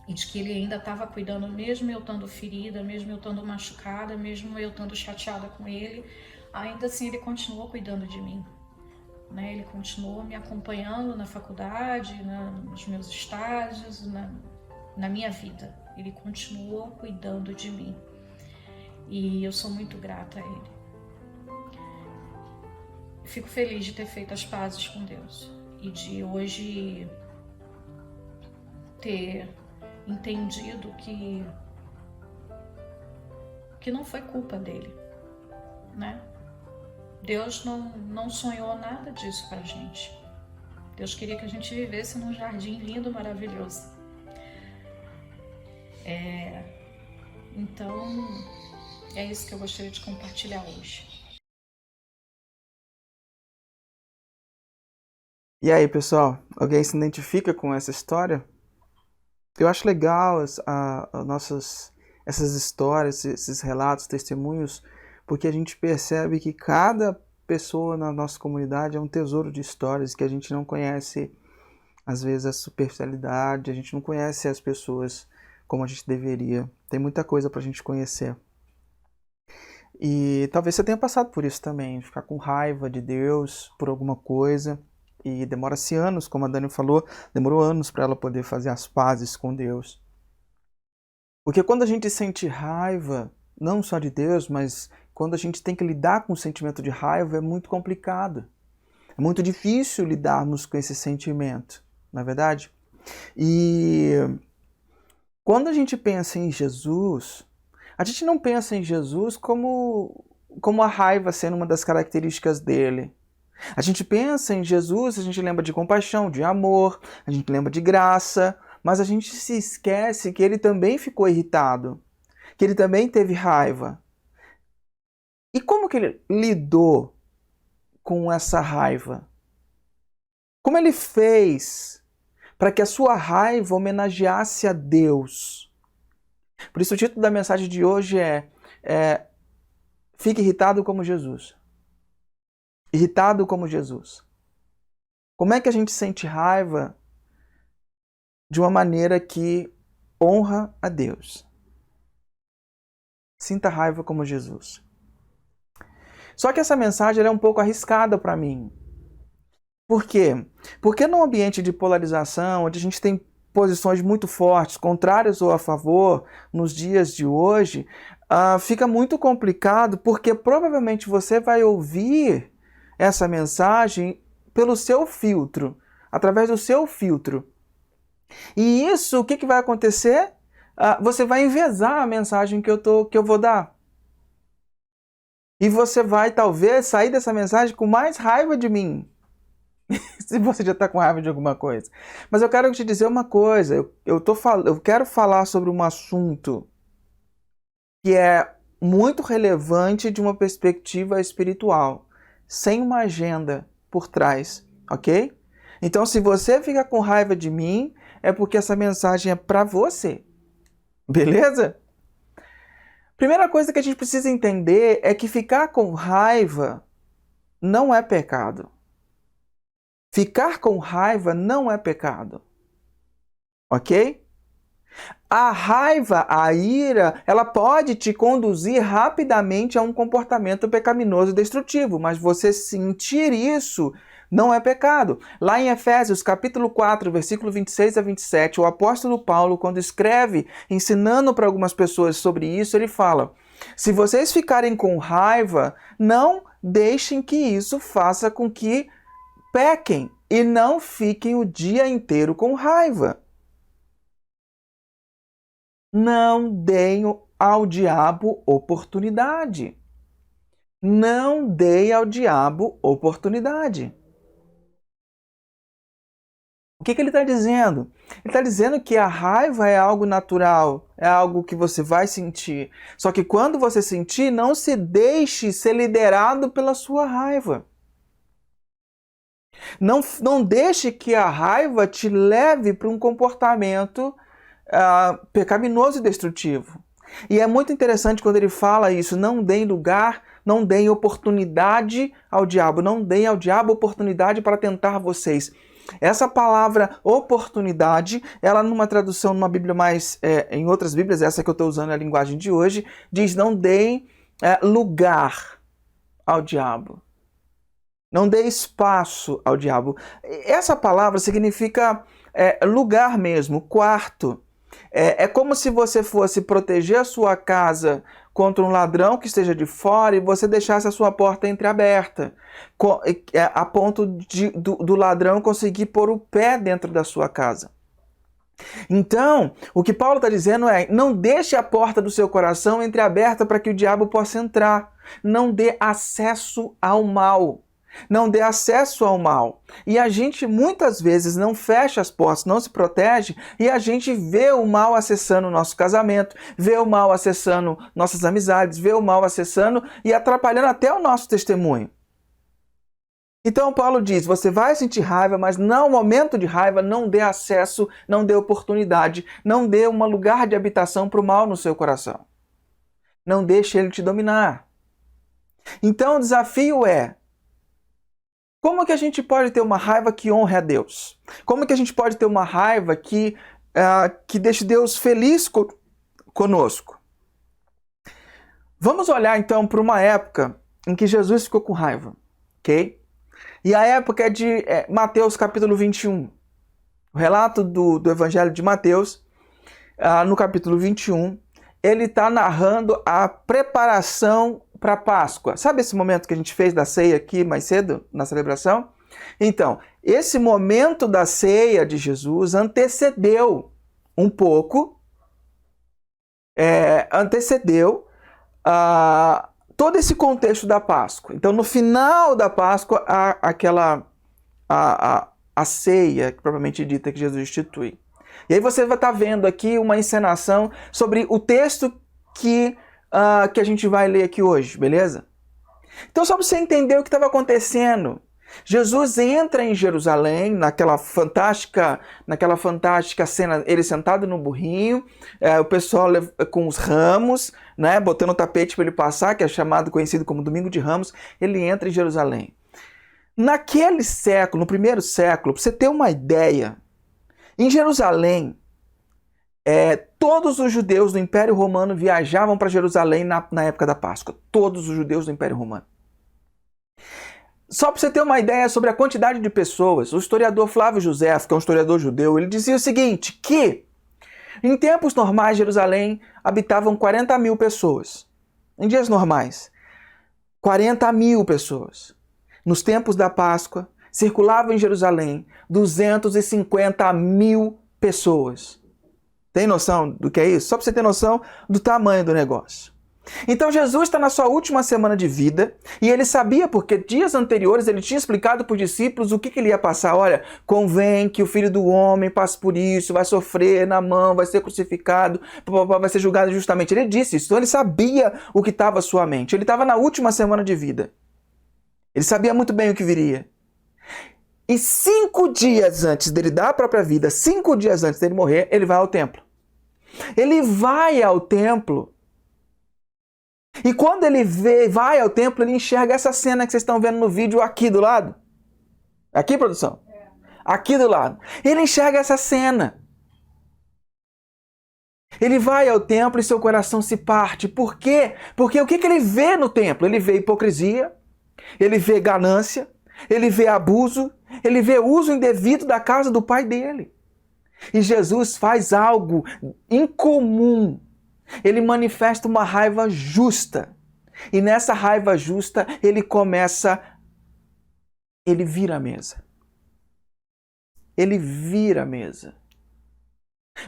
E de que Ele ainda estava cuidando, mesmo eu estando ferida, mesmo eu estando machucada, mesmo eu estando chateada com Ele, ainda assim Ele continuou cuidando de mim, né? Ele continuou me acompanhando na faculdade, nos meus estágios, na minha vida. Ele continuou cuidando de mim. E eu sou muito grata a Ele. Fico feliz de ter feito as pazes com Deus e de hoje ter entendido que não foi culpa dele, né? Deus não sonhou nada disso pra gente. Deus queria que a gente vivesse num jardim lindo, maravilhoso. Então, é isso que eu gostaria de compartilhar hoje. E aí, pessoal, alguém se identifica com essa história? Eu acho legal essas histórias, esses relatos, testemunhos, porque a gente percebe que cada pessoa na nossa comunidade é um tesouro de histórias que a gente não conhece, às vezes, a superficialidade, a gente não conhece as pessoas como a gente deveria. Tem muita coisa pra gente conhecer. E talvez você tenha passado por isso também, ficar com raiva de Deus por alguma coisa. E demora-se anos, como a Dani falou, demorou anos para ela poder fazer as pazes com Deus. Porque quando a gente sente raiva, não só de Deus, mas quando a gente tem que lidar com o sentimento de raiva, é muito complicado. É muito difícil lidarmos com esse sentimento, não é verdade? E quando a gente pensa em Jesus, a gente não pensa em Jesus como a raiva sendo uma das características dele. A gente pensa em Jesus, a gente lembra de compaixão, de amor, a gente lembra de graça, mas a gente se esquece que ele também ficou irritado, que ele também teve raiva. E como que ele lidou com essa raiva? Como ele fez para que a sua raiva homenageasse a Deus? Por isso o título da mensagem de hoje é Fique irritado como Jesus. Irritado como Jesus. Como é que a gente sente raiva de uma maneira que honra a Deus? Sinta raiva como Jesus. Só que essa mensagem é um pouco arriscada para mim. Por quê? Porque num ambiente de polarização, onde a gente tem posições muito fortes, contrárias ou a favor, nos dias de hoje, fica muito complicado, porque provavelmente você vai ouvir essa mensagem pelo seu filtro, através do seu filtro. E isso, o que vai acontecer? Você vai enviesar a mensagem que eu vou dar. E você vai, talvez, sair dessa mensagem com mais raiva de mim. Se você já está com raiva de alguma coisa. Mas eu quero te dizer uma coisa. Eu quero falar sobre um assunto que é muito relevante de uma perspectiva espiritual, sem uma agenda por trás, ok? Então, se você fica com raiva de mim, é porque essa mensagem é para você, beleza? Primeira coisa que a gente precisa entender é que ficar com raiva não é pecado. Ficar com raiva não é pecado, ok? A raiva, a ira, ela pode te conduzir rapidamente a um comportamento pecaminoso e destrutivo, mas você sentir isso não é pecado. Lá em Efésios, capítulo 4, versículo 26 a 27, o apóstolo Paulo, quando escreve, ensinando para algumas pessoas sobre isso, ele fala: se vocês ficarem com raiva, não deixem que isso faça com que pequem e não fiquem o dia inteiro com raiva. Não deem ao diabo oportunidade. Não deem ao diabo oportunidade. O que ele está dizendo? Ele está dizendo que a raiva é algo natural, é algo que você vai sentir. Só que quando você sentir, não se deixe ser liderado pela sua raiva. Não deixe que a raiva te leve para um comportamento pecaminoso e destrutivo. E é muito interessante quando ele fala isso: não deem lugar, não deem oportunidade ao diabo, não deem ao diabo oportunidade para tentar vocês. Essa palavra oportunidade, ela numa tradução, numa Bíblia mais, em outras Bíblias, essa que eu estou usando é a linguagem de hoje, diz: não deem lugar ao diabo. Não dê espaço ao diabo. Essa palavra significa lugar mesmo, quarto. É como se você fosse proteger a sua casa contra um ladrão que esteja de fora e você deixasse a sua porta entreaberta, a ponto do ladrão conseguir pôr o pé dentro da sua casa. Então, o que Paulo está dizendo é: não deixe a porta do seu coração entreaberta para que o diabo possa entrar. Não dê acesso ao mal. Não dê acesso ao mal. E a gente muitas vezes não fecha as portas, não se protege, e a gente vê o mal acessando o nosso casamento, vê o mal acessando nossas amizades, vê o mal acessando e atrapalhando até o nosso testemunho. Então Paulo diz: você vai sentir raiva, mas no momento de raiva não dê acesso, não dê oportunidade, não dê um lugar de habitação para o mal no seu coração. Não deixe ele te dominar. Então o desafio é: como que a gente pode ter uma raiva que honre a Deus? Como que a gente pode ter uma raiva que deixe Deus feliz conosco? Vamos olhar então para uma época em que Jesus ficou com raiva, ok? E a época é de Mateus capítulo 21. O relato do Evangelho de Mateus, no capítulo 21, ele está narrando a preparação para a Páscoa. Sabe esse momento que a gente fez da ceia aqui mais cedo, na celebração? Então, esse momento da ceia de Jesus antecedeu um pouco, todo esse contexto da Páscoa. Então, no final da Páscoa, há a ceia, propriamente dita, que Jesus institui. E aí você vai estar vendo aqui uma encenação sobre o texto que a gente vai ler aqui hoje, beleza? Então, só para você entender o que estava acontecendo, Jesus entra em Jerusalém, naquela fantástica cena, ele sentado no burrinho, o pessoal com os ramos, né, botando o tapete para ele passar, que é conhecido como Domingo de Ramos. Ele entra em Jerusalém. Naquele século, no primeiro século, para você ter uma ideia, em Jerusalém, todos os judeus do Império Romano viajavam para Jerusalém na época da Páscoa. Todos os judeus do Império Romano. Só para você ter uma ideia sobre a quantidade de pessoas, o historiador Flávio Josefo, que é um historiador judeu, ele dizia o seguinte, que em tempos normais, Jerusalém habitavam 40 mil pessoas. Em dias normais, 40 mil pessoas. Nos tempos da Páscoa, circulavam em Jerusalém 250 mil pessoas. Tem noção do que é isso? Só para você ter noção do tamanho do negócio. Então Jesus está na sua última semana de vida e ele sabia, porque dias anteriores ele tinha explicado para os discípulos o que ele ia passar. Olha, convém que o Filho do Homem passe por isso, vai sofrer na mão, vai ser crucificado, vai ser julgado justamente. Ele disse isso, então ele sabia o que estava à sua mente. Ele estava na última semana de vida. Ele sabia muito bem o que viria. E 5 dias antes dele dar a própria vida, 5 dias antes dele morrer, ele vai ao templo. Ele vai ao templo. E quando ele vai ao templo, ele enxerga essa cena que vocês estão vendo no vídeo aqui do lado. Aqui, produção? Aqui do lado. Ele enxerga essa cena. Ele vai ao templo e seu coração se parte. Por quê? Porque o que ele vê no templo? Ele vê hipocrisia, ele vê ganância, ele vê abuso, ele vê uso indevido da casa do pai dele. E Jesus faz algo incomum. Ele manifesta uma raiva justa. E nessa raiva justa, ele vira a mesa. Ele vira a mesa.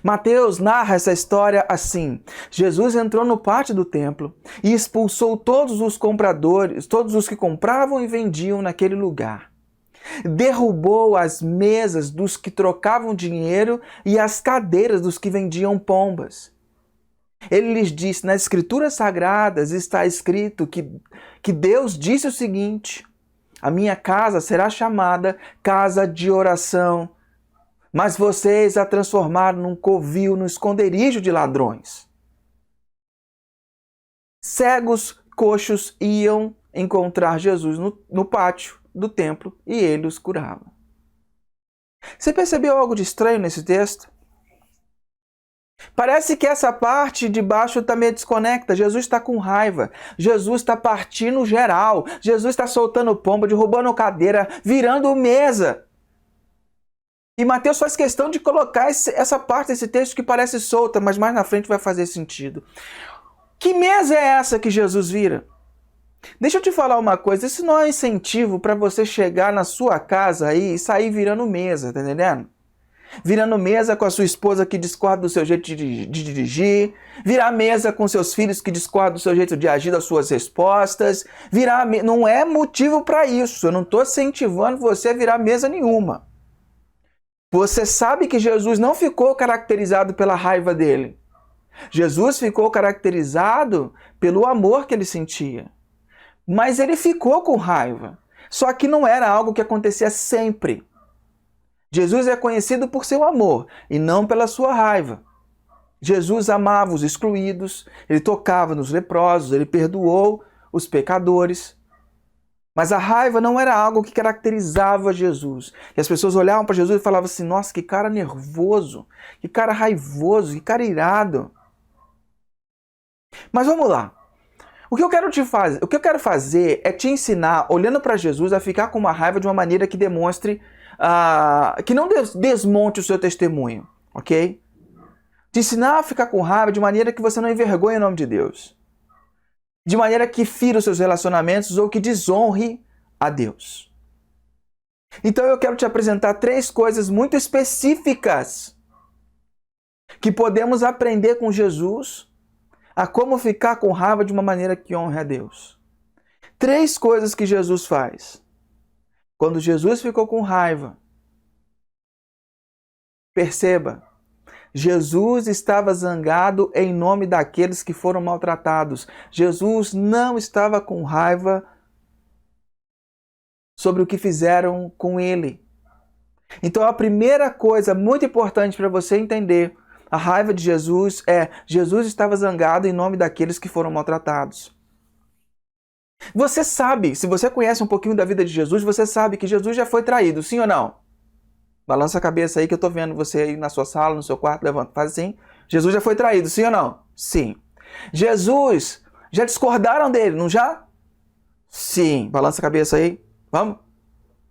Mateus narra essa história assim: Jesus entrou no pátio do templo e expulsou todos os compradores, todos os que compravam e vendiam naquele lugar. Derrubou as mesas dos que trocavam dinheiro e as cadeiras dos que vendiam pombas. Ele lhes disse, nas Escrituras Sagradas está escrito que Deus disse o seguinte: a minha casa será chamada casa de oração, mas vocês a transformaram num covil, num esconderijo de ladrões. Cegos, coxos iam encontrar Jesus no pátio do templo e ele os curava. Você percebeu algo de estranho nesse texto? Parece que essa parte de baixo está meio desconecta. Jesus está com raiva. Jesus está partindo geral. Jesus está soltando pomba, derrubando cadeira, virando mesa. E Mateus faz questão de colocar essa parte desse texto que parece solta, mas mais na frente vai fazer sentido. Que mesa é essa que Jesus vira? Deixa eu te falar uma coisa. Isso não é incentivo para você chegar na sua casa aí e sair virando mesa, tá entendendo? Virando mesa com a sua esposa que discorda do seu jeito de dirigir, virar mesa com seus filhos que discordam do seu jeito de agir, das suas respostas, não é motivo para isso. Eu não estou incentivando você a virar mesa nenhuma. Você sabe que Jesus não ficou caracterizado pela raiva dele. Jesus ficou caracterizado pelo amor que ele sentia. Mas ele ficou com raiva. Só que não era algo que acontecia sempre. Jesus é conhecido por seu amor e não pela sua raiva. Jesus amava os excluídos, ele tocava nos leprosos, ele perdoou os pecadores. Mas a raiva não era algo que caracterizava Jesus. E as pessoas olhavam para Jesus e falavam assim: nossa, que cara nervoso, que cara raivoso, que cara irado. Mas vamos lá. O que eu quero fazer é te ensinar, olhando para Jesus, a ficar com uma raiva de uma maneira que demonstre que não desmonte o seu testemunho, ok? Te ensinar a ficar com raiva de maneira que você não envergonhe o nome de Deus. De maneira que fira os seus relacionamentos ou que desonre a Deus. Então eu quero te apresentar 3 coisas muito específicas que podemos aprender com Jesus a como ficar com raiva de uma maneira que honre a Deus. 3 coisas que Jesus faz. Quando Jesus ficou com raiva, perceba, Jesus estava zangado em nome daqueles que foram maltratados. Jesus não estava com raiva sobre o que fizeram com ele. Então a primeira coisa muito importante para você entender a raiva de Jesus é: Jesus estava zangado em nome daqueles que foram maltratados. Você sabe, se você conhece um pouquinho da vida de Jesus, você sabe que Jesus já foi traído, sim ou não? Balança a cabeça aí que eu estou vendo você aí na sua sala, no seu quarto, levanta, faz assim. Jesus já foi traído, sim ou não? Sim. Jesus, já discordaram dele, não já? Sim. Balança a cabeça aí. Vamos?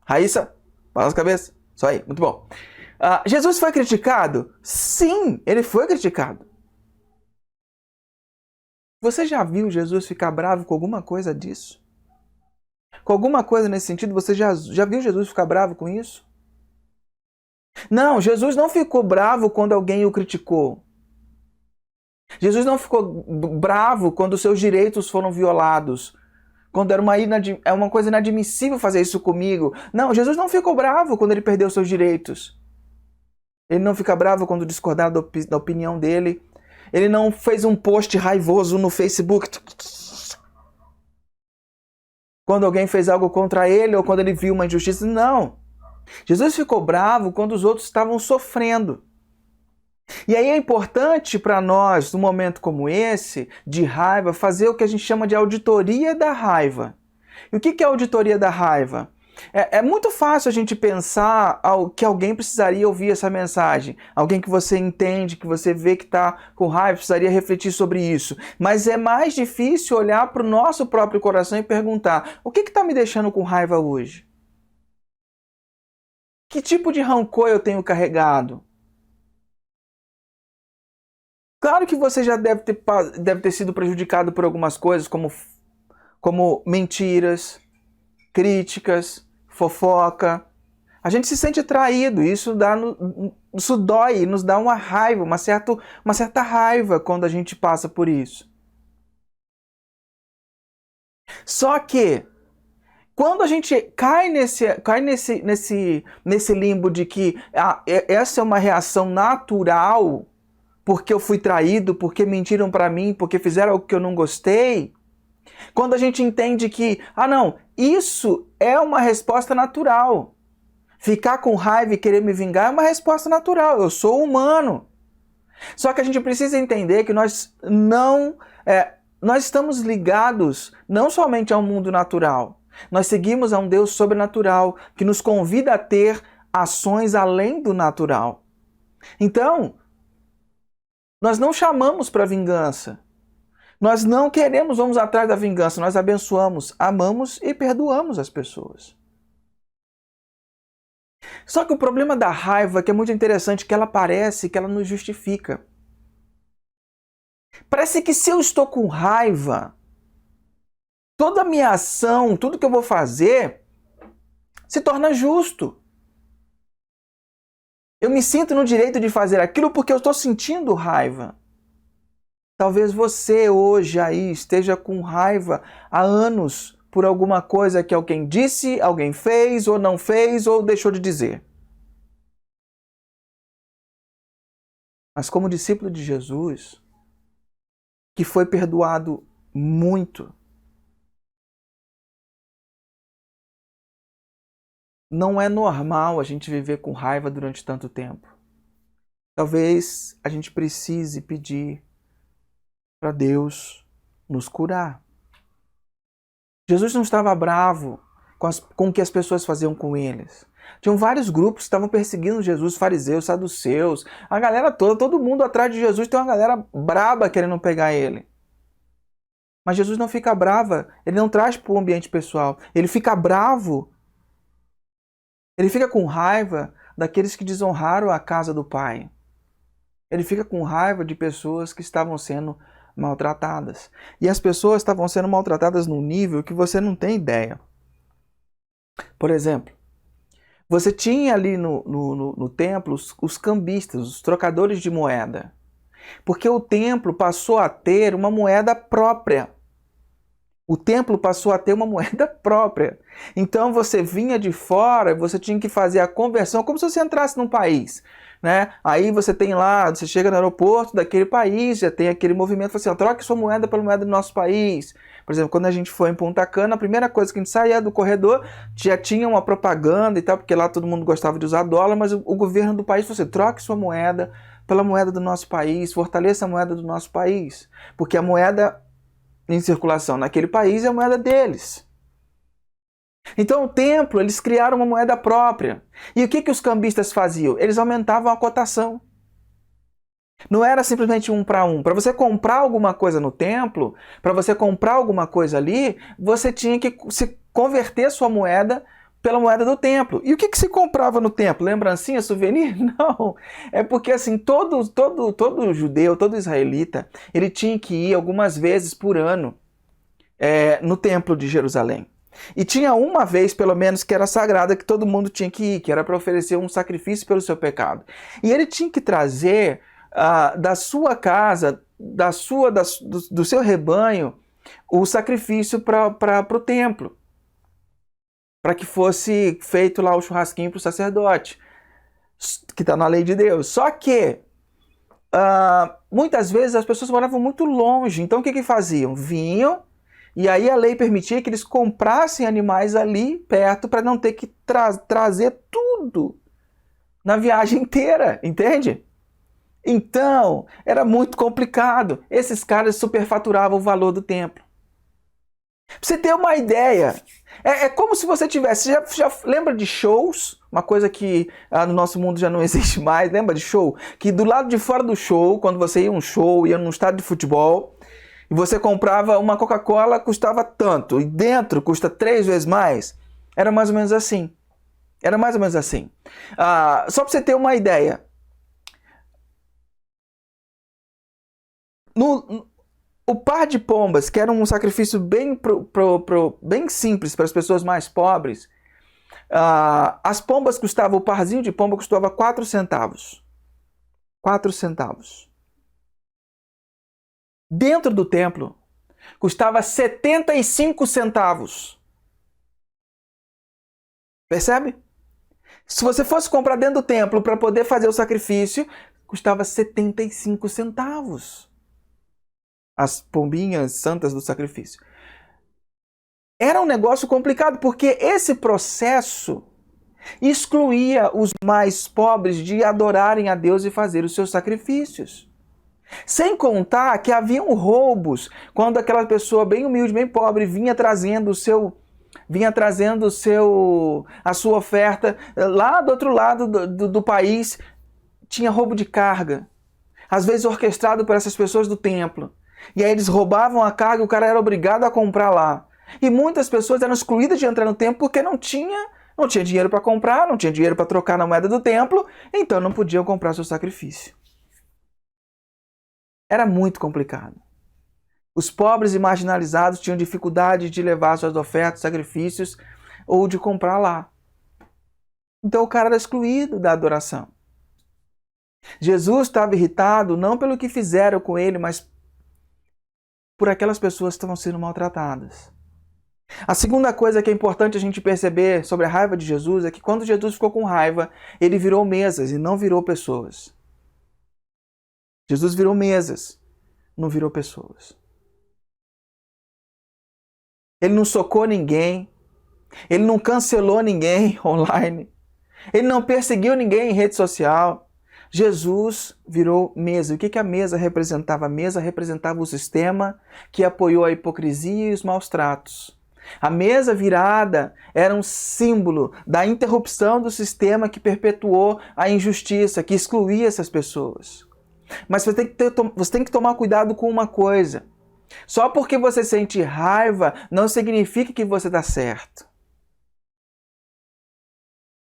Raíssa, balança a cabeça. Só aí, muito bom. Jesus foi criticado? Sim, ele foi criticado. Você já viu Jesus ficar bravo com alguma coisa disso? Com alguma coisa nesse sentido, você já viu Jesus ficar bravo com isso? Não, Jesus não ficou bravo quando alguém o criticou. Jesus não ficou bravo quando seus direitos foram violados, quando era uma coisa inadmissível fazer isso comigo. Não, Jesus não ficou bravo quando ele perdeu seus direitos. Ele não fica bravo quando discordaram da opinião dele. Ele não fez um post raivoso no Facebook quando alguém fez algo contra ele ou quando ele viu uma injustiça. Não. Jesus ficou bravo quando os outros estavam sofrendo. E aí é importante para nós, num momento como esse, de raiva, fazer o que a gente chama de auditoria da raiva. E o que é a auditoria da raiva? É muito fácil a gente pensar que alguém precisaria ouvir essa mensagem. Alguém que você entende, que você vê que está com raiva, precisaria refletir sobre isso. Mas é mais difícil olhar para o nosso próprio coração e perguntar: o que está me deixando com raiva hoje? Que tipo de rancor eu tenho carregado? Claro que você já deve ter sido prejudicado por algumas coisas, como mentiras, críticas, fofoca. A gente se sente traído, isso dói, nos dá uma raiva, uma certa raiva quando a gente passa por isso. Só que, quando a gente cai nesse limbo de que essa é uma reação natural, porque eu fui traído, porque mentiram para mim, porque fizeram algo que eu não gostei, quando a gente entende que, não, isso é uma resposta natural. Ficar com raiva e querer me vingar é uma resposta natural, eu sou humano. Só que a gente precisa entender que nós estamos ligados não somente ao mundo natural, nós seguimos a um Deus sobrenatural que nos convida a ter ações além do natural. Então, nós não chamamos para vingança. Nós não vamos atrás da vingança. Nós abençoamos, amamos e perdoamos as pessoas. Só que o problema da raiva, que é muito interessante, que ela parece que ela nos justifica. Parece que se eu estou com raiva, toda a minha ação, tudo que eu vou fazer, se torna justo. Eu me sinto no direito de fazer aquilo porque eu estou sentindo raiva. Talvez você hoje aí esteja com raiva há anos por alguma coisa que alguém disse, alguém fez, ou não fez, ou deixou de dizer. Mas como discípulo de Jesus, que foi perdoado muito, não é normal a gente viver com raiva durante tanto tempo. Talvez a gente precise pedir para Deus nos curar. Jesus não estava bravo com o que as pessoas faziam com eles. Tinham vários grupos que estavam perseguindo Jesus, fariseus, saduceus, a galera toda, todo mundo atrás de Jesus, tem uma galera braba querendo pegar ele. Mas Jesus não fica brava, ele não traz para o ambiente pessoal, ele fica bravo. Ele fica com raiva daqueles que desonraram a casa do Pai. Ele fica com raiva de pessoas que estavam sendo maltratadas. E as pessoas estavam sendo maltratadas num nível que você não tem ideia. Por exemplo, você tinha ali no templo os cambistas, os trocadores de moeda. Porque o templo passou a ter uma moeda própria. O templo passou a ter uma moeda própria. Então você vinha de fora, você tinha que fazer a conversão, como se você entrasse num país, né? Aí você tem lá, você chega no aeroporto daquele país, já tem aquele movimento, fala assim, troque sua moeda pela moeda do nosso país. Por exemplo, quando a gente foi em Punta Cana, a primeira coisa que a gente saía do corredor, já tinha uma propaganda e tal, porque lá todo mundo gostava de usar dólar, mas o governo do país falou assim, troque sua moeda pela moeda do nosso país, fortaleça a moeda do nosso país, porque a moeda em circulação naquele país é a moeda deles. Então o templo, eles criaram uma moeda própria. E o que os cambistas faziam? Eles aumentavam a cotação. Não era simplesmente um para um. Para você comprar alguma coisa no templo, para você comprar alguma coisa ali, você tinha que se converter sua moeda pela moeda do templo. E o que se comprava no templo? Lembrancinha, souvenir? Não. É porque assim, todo judeu, todo israelita, ele tinha que ir algumas vezes por ano no templo de Jerusalém. E tinha uma vez, pelo menos, que era sagrada, que todo mundo tinha que ir, que era para oferecer um sacrifício pelo seu pecado. E ele tinha que trazer da sua casa do seu rebanho o sacrifício para o templo, para que fosse feito lá o churrasquinho para o sacerdote, que está na lei de Deus. Só que muitas vezes as pessoas moravam muito longe, então o que faziam? Vinham, e aí a lei permitia que eles comprassem animais ali perto para não ter que trazer tudo na viagem inteira, entende? Então, era muito complicado. Esses caras superfaturavam o valor do templo. Pra você ter uma ideia, é como se você tivesse... Já lembra de shows? Uma coisa que no nosso mundo já não existe mais. Lembra de show? Que do lado de fora do show, quando você ia a um show, ia num estádio de futebol, e você comprava uma Coca-Cola, custava tanto, e dentro custa 3 vezes mais. Era mais ou menos assim. Era mais ou menos assim. Só para você ter uma ideia. O par de pombas, que era um sacrifício bem simples para as pessoas mais pobres, as pombas custavam, o parzinho de pomba custava 4 centavos. 4 centavos. Dentro do templo, custava 75 centavos. Percebe? Se você fosse comprar dentro do templo para poder fazer o sacrifício, custava 75 centavos. As pombinhas santas do sacrifício. Era um negócio complicado, porque esse processo excluía os mais pobres de adorarem a Deus e fazer os seus sacrifícios. Sem contar que haviam roubos, quando aquela pessoa bem humilde, bem pobre, vinha trazendo a sua oferta lá do outro lado do país, tinha roubo de carga, às vezes orquestrado por essas pessoas do templo. E aí eles roubavam a carga e o cara era obrigado a comprar lá. E muitas pessoas eram excluídas de entrar no templo porque não tinha dinheiro para comprar, não tinha dinheiro para trocar na moeda do templo, então não podiam comprar seu sacrifício. Era muito complicado. Os pobres e marginalizados tinham dificuldade de levar suas ofertas, sacrifícios ou de comprar lá. Então o cara era excluído da adoração. Jesus estava irritado não pelo que fizeram com ele, mas por aquelas pessoas que estavam sendo maltratadas. A segunda coisa que é importante a gente perceber sobre a raiva de Jesus é que quando Jesus ficou com raiva, ele virou mesas e não virou pessoas. Jesus virou mesas, não virou pessoas. Ele não socou ninguém, ele não cancelou ninguém online, ele não perseguiu ninguém em rede social. Jesus virou mesa. O que a mesa representava? A mesa representava o sistema que apoiou a hipocrisia e os maus tratos. A mesa virada era um símbolo da interrupção do sistema que perpetuou a injustiça, que excluía essas pessoas. Mas você tem que tomar cuidado com uma coisa. Só porque você sente raiva não significa que você está certo.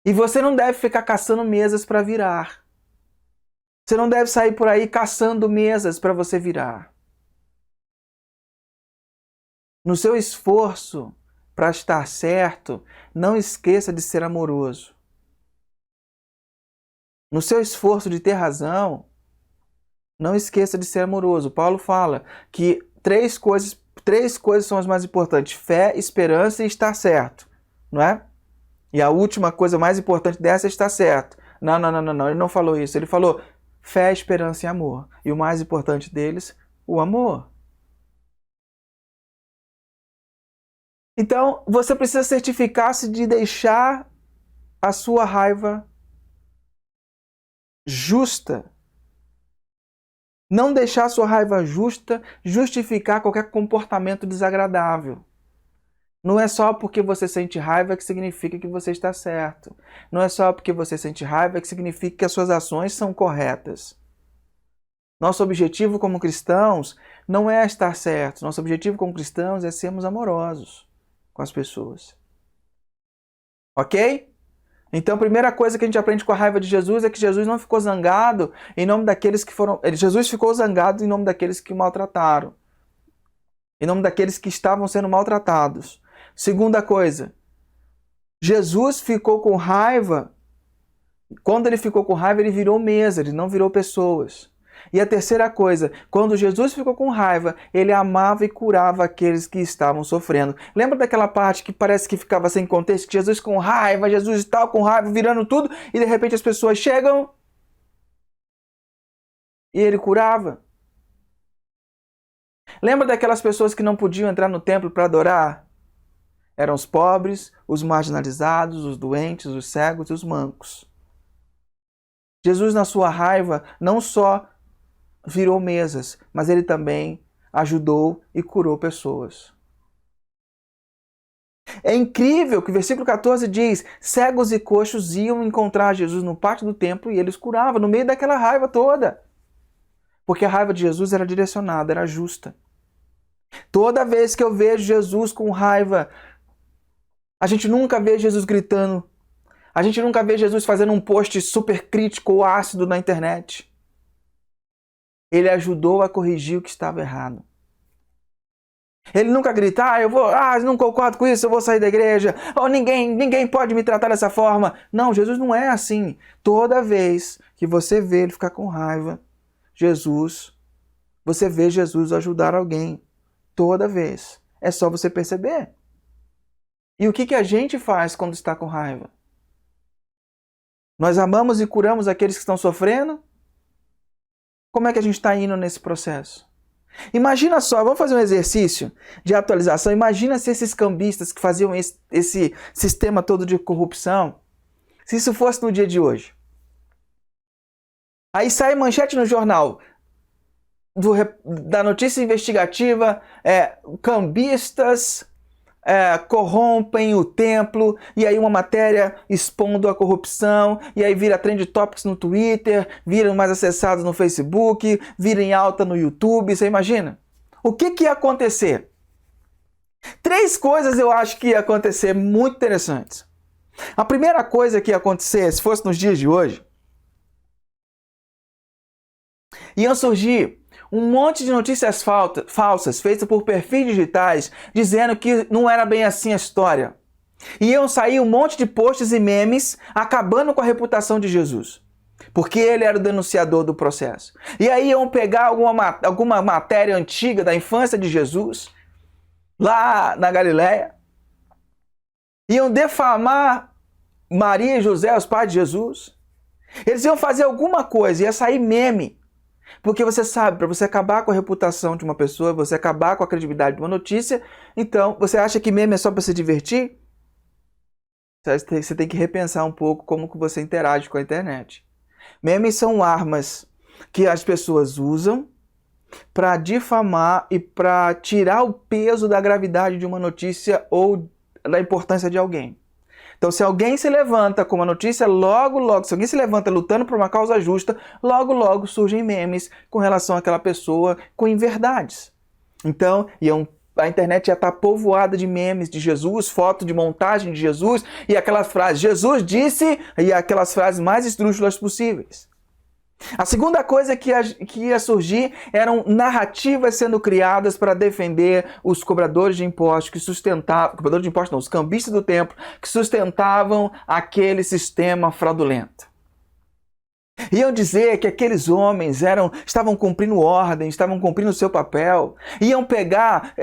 E você não deve ficar caçando mesas para virar. Você não deve sair por aí caçando mesas para você virar. No seu esforço para estar certo, não esqueça de ser amoroso. No seu esforço de ter razão, não esqueça de ser amoroso. Paulo fala que três coisas são as mais importantes: fé, esperança e estar certo, não é? E a última coisa mais importante dessa é estar certo. Não, ele não falou isso. Ele falou fé, esperança e amor. E o mais importante deles, o amor. Então, você precisa certificar-se de deixar a sua raiva justa. Não deixar a sua raiva justa justificar qualquer comportamento desagradável. Não é só porque você sente raiva que significa que você está certo. Não é só porque você sente raiva que significa que as suas ações são corretas. Nosso objetivo como cristãos não é estar certos. Nosso objetivo como cristãos é sermos amorosos com as pessoas. Ok? Então a primeira coisa que a gente aprende com a raiva de Jesus é que Jesus não ficou zangado em nome daqueles que foram... Jesus ficou zangado em nome daqueles que o maltrataram. Em nome daqueles que estavam sendo maltratados. Segunda coisa, Jesus ficou com raiva. Quando ele ficou com raiva, ele virou mesa, ele não virou pessoas. E a terceira coisa, quando Jesus ficou com raiva, ele amava e curava aqueles que estavam sofrendo. Lembra daquela parte que parece que ficava sem contexto? Que Jesus com raiva, Jesus estava com raiva, virando tudo, e de repente as pessoas chegam e ele curava. Lembra daquelas pessoas que não podiam entrar no templo para adorar? Eram os pobres, os marginalizados, os doentes, os cegos e os mancos. Jesus, na sua raiva, não só virou mesas, mas ele também ajudou e curou pessoas. É incrível que o versículo 14 diz: cegos e coxos iam encontrar Jesus no pátio do templo e eles curavam, no meio daquela raiva toda. Porque a raiva de Jesus era direcionada, era justa. Toda vez que eu vejo Jesus com raiva, a gente nunca vê Jesus gritando. A gente nunca vê Jesus fazendo um post super crítico ou ácido na internet. Ele ajudou a corrigir o que estava errado. Ele nunca grita: não concordo com isso, eu vou sair da igreja. Ou ninguém pode me tratar dessa forma. Não, Jesus não é assim. Toda vez que você vê ele ficar com raiva, você vê Jesus ajudar alguém. Toda vez. É só você perceber. E o que a gente faz quando está com raiva? Nós amamos e curamos aqueles que estão sofrendo? Como é que a gente está indo nesse processo? Imagina só, vamos fazer um exercício de atualização. Imagina se esses cambistas que faziam esse sistema todo de corrupção, se isso fosse no dia de hoje. Aí sai manchete no jornal da notícia investigativa, cambistas corrompem o templo, e aí uma matéria expondo a corrupção, e aí vira trend topics no Twitter, viram mais acessados no Facebook, vira em alta no YouTube. Você imagina? O que ia acontecer? 3 coisas eu acho que ia acontecer muito interessantes. A primeira coisa que ia acontecer, se fosse nos dias de hoje, iam surgir um monte de notícias falsas feitas por perfis digitais dizendo que não era bem assim a história. Iam sair um monte de posts e memes acabando com a reputação de Jesus, porque ele era o denunciador do processo. E aí iam pegar alguma matéria antiga da infância de Jesus, lá na Galileia, iam defamar Maria e José, os pais de Jesus. Eles iam fazer alguma coisa, ia sair meme. Porque você sabe, para você acabar com a reputação de uma pessoa, você acabar com a credibilidade de uma notícia, então, você acha que meme é só para se divertir? Você tem que repensar um pouco como que você interage com a internet. Memes são armas que as pessoas usam para difamar e para tirar o peso da gravidade de uma notícia ou da importância de alguém. Então, se alguém se levanta com uma notícia, se alguém se levanta lutando por uma causa justa, logo surgem memes com relação àquela pessoa com inverdades. Então, a internet já está povoada de memes de Jesus, foto de montagem de Jesus, e aquelas frases, Jesus disse, e aquelas frases mais esdrúxulas possíveis. A segunda coisa que ia surgir eram narrativas sendo criadas para defender os cobradores de impostos os cambistas do templo, que sustentavam aquele sistema fraudulento. Iam dizer que aqueles homens estavam cumprindo ordem, estavam cumprindo o seu papel, iam pegar,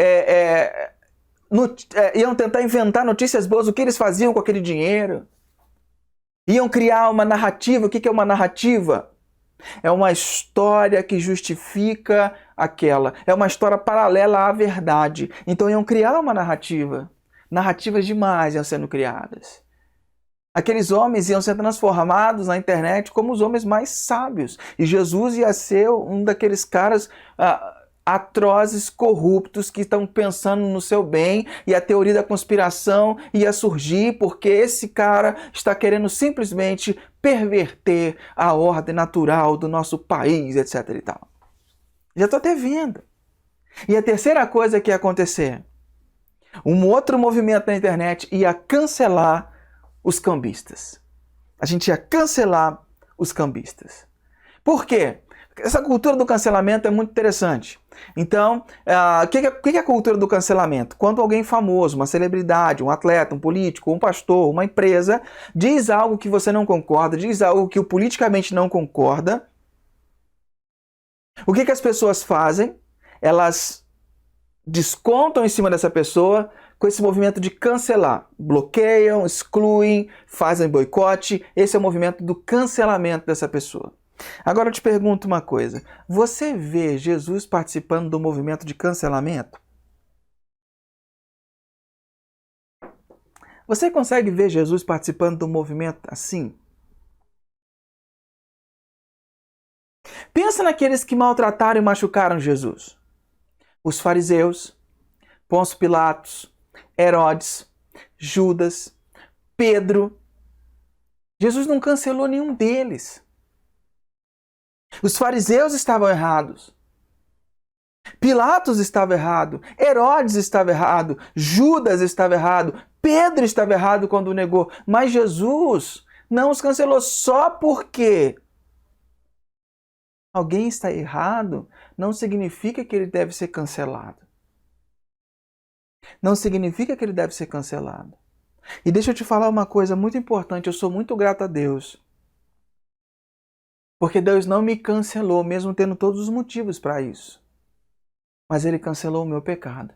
iam tentar inventar notícias boas, o que eles faziam com aquele dinheiro. Iam criar uma narrativa. O que é uma narrativa? É uma história que justifica aquela. É uma história paralela à verdade. Então iam criar uma narrativa. Narrativas demais iam sendo criadas. Aqueles homens iam ser transformados na internet como os homens mais sábios. E Jesus ia ser um daqueles caras atrozes, corruptos, que estão pensando no seu bem, e a teoria da conspiração ia surgir porque esse cara está querendo simplesmente perverter a ordem natural do nosso país, etc. e tal. Já estou até vendo. E a terceira coisa que ia acontecer, um outro movimento na internet ia cancelar os cambistas. A gente ia cancelar os cambistas. Por quê? Essa cultura do cancelamento é muito interessante. Então, o que é a cultura do cancelamento? Quando alguém famoso, uma celebridade, um atleta, um político, um pastor, uma empresa, diz algo que você não concorda, diz algo que o politicamente não concorda, O que as pessoas fazem? Elas descontam em cima dessa pessoa com esse movimento de cancelar. Bloqueiam, excluem, fazem boicote. Esse é o movimento do cancelamento dessa pessoa. Agora eu te pergunto uma coisa. Você vê Jesus participando do movimento de cancelamento? Você consegue ver Jesus participando do movimento assim? Pensa naqueles que maltrataram e machucaram Jesus. Os fariseus, Pôncio Pilatos, Herodes, Judas, Pedro. Jesus não cancelou nenhum deles. Os fariseus estavam errados. Pilatos estava errado. Herodes estava errado. Judas estava errado. Pedro estava errado quando negou. Mas Jesus não os cancelou só porque alguém está errado, não significa que ele deve ser cancelado. Não significa que ele deve ser cancelado. E deixa eu te falar uma coisa muito importante. Eu sou muito grato a Deus. Porque Deus não me cancelou, mesmo tendo todos os motivos para isso. Mas Ele cancelou o meu pecado.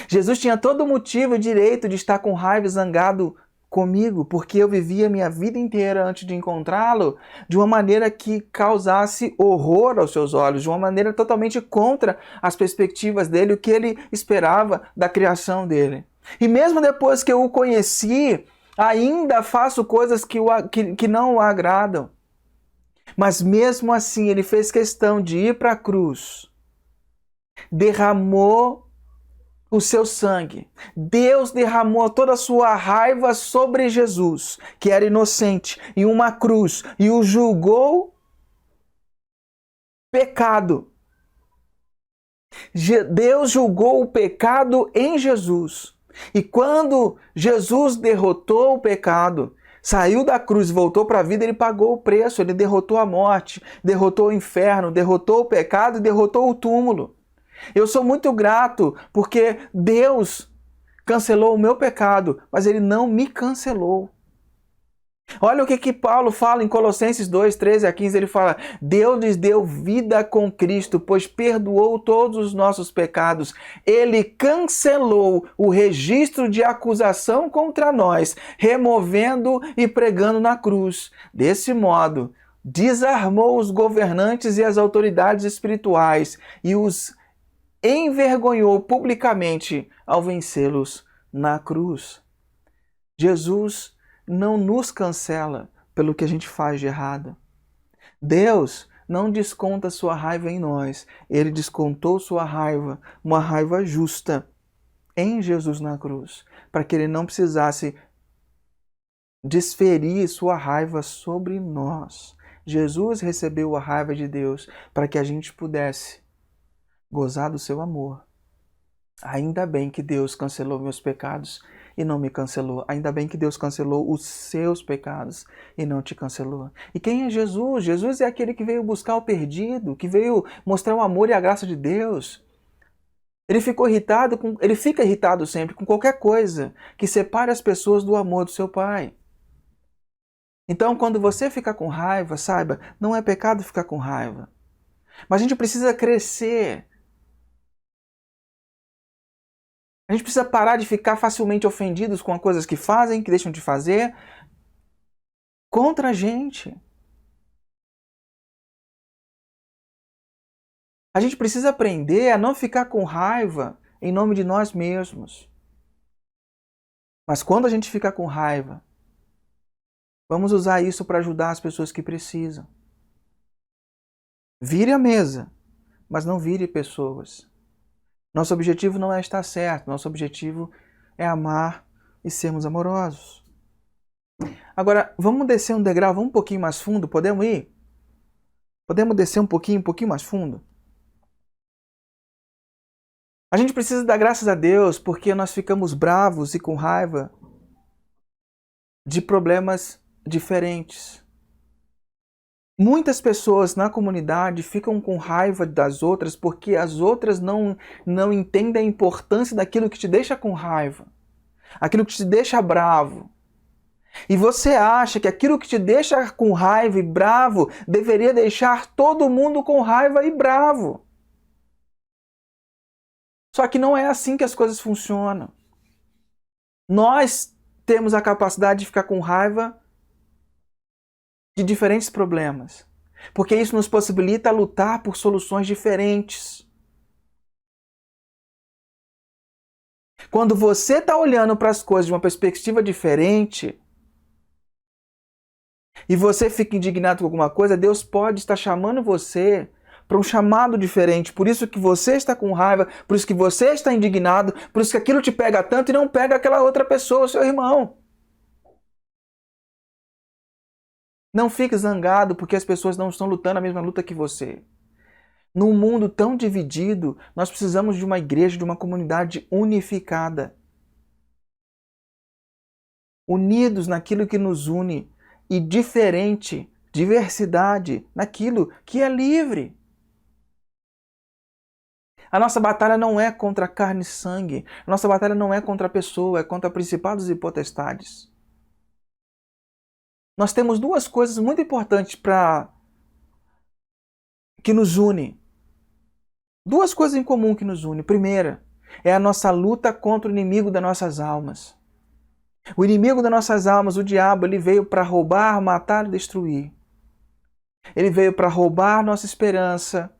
Jesus tinha todo o motivo e direito de estar com raiva e zangado comigo, porque eu vivia a minha vida inteira antes de encontrá-lo de uma maneira que causasse horror aos seus olhos, de uma maneira totalmente contra as perspectivas dele, o que ele esperava da criação dele. E mesmo depois que eu o conheci, ainda faço coisas que não o agradam. Mas mesmo assim, ele fez questão de ir para a cruz, derramou o seu sangue. Deus derramou toda a sua raiva sobre Jesus, que era inocente, em uma cruz, e o julgou pecado. Deus julgou o pecado em Jesus. E quando Jesus derrotou o pecado, saiu da cruz e voltou para a vida, ele pagou o preço, ele derrotou a morte, derrotou o inferno, derrotou o pecado e derrotou o túmulo. Eu sou muito grato porque Deus cancelou o meu pecado, mas Ele não me cancelou. Olha o que Paulo fala em Colossenses 2, 13 a 15, ele fala: Deus lhes deu vida com Cristo, pois perdoou todos os nossos pecados. Ele cancelou o registro de acusação contra nós, removendo e pregando na cruz. Desse modo, desarmou os governantes e as autoridades espirituais e os envergonhou publicamente ao vencê-los na cruz. Jesus não nos cancela pelo que a gente faz de errado. Deus não desconta sua raiva em nós. Ele descontou sua raiva, uma raiva justa, em Jesus na cruz, para que ele não precisasse desferir sua raiva sobre nós. Jesus recebeu a raiva de Deus para que a gente pudesse gozar do seu amor. Ainda bem que Deus cancelou meus pecados e não me cancelou. Ainda bem que Deus cancelou os seus pecados e não te cancelou. E quem é Jesus? Jesus é aquele que veio buscar o perdido, que veio mostrar o amor e a graça de Deus. Ele fica irritado sempre com qualquer coisa que separe as pessoas do amor do seu Pai. Então, quando você fica com raiva, saiba, não é pecado ficar com raiva. Mas a gente precisa crescer. A gente precisa parar de ficar facilmente ofendidos com as coisas que fazem, que deixam de fazer, contra a gente. A gente precisa aprender a não ficar com raiva em nome de nós mesmos. Mas quando a gente fica com raiva, vamos usar isso para ajudar as pessoas que precisam. Vire a mesa, mas não vire pessoas. Nosso objetivo não é estar certo, nosso objetivo é amar e sermos amorosos. Agora, vamos descer um degrau, vamos um pouquinho mais fundo, podemos ir? Podemos descer um pouquinho mais fundo? A gente precisa dar graças a Deus porque nós ficamos bravos e com raiva de problemas diferentes. Muitas pessoas na comunidade ficam com raiva das outras porque as outras não entendem a importância daquilo que te deixa com raiva, aquilo que te deixa bravo. E você acha que aquilo que te deixa com raiva e bravo deveria deixar todo mundo com raiva e bravo. Só que não é assim que as coisas funcionam. Nós temos a capacidade de ficar com raiva de diferentes problemas, porque isso nos possibilita lutar por soluções diferentes. Quando você está olhando para as coisas de uma perspectiva diferente e você fica indignado com alguma coisa, Deus pode estar chamando você para um chamado diferente. Por isso que você está com raiva, por isso que você está indignado, por isso que aquilo te pega tanto e não pega aquela outra pessoa, seu irmão. Não fique zangado porque as pessoas não estão lutando a mesma luta que você. Num mundo tão dividido, nós precisamos de uma igreja, de uma comunidade unificada. Unidos naquilo que nos une e diferente, diversidade, naquilo que é livre. A nossa batalha não é contra carne e sangue. A nossa batalha não é contra a pessoa, é contra principados e potestades. Nós temos duas coisas muito importantes que nos unem. Duas coisas em comum que nos unem. Primeira, é a nossa luta contra o inimigo das nossas almas. O inimigo das nossas almas, o diabo, ele veio para roubar, matar e destruir. Ele veio para roubar nossa esperança,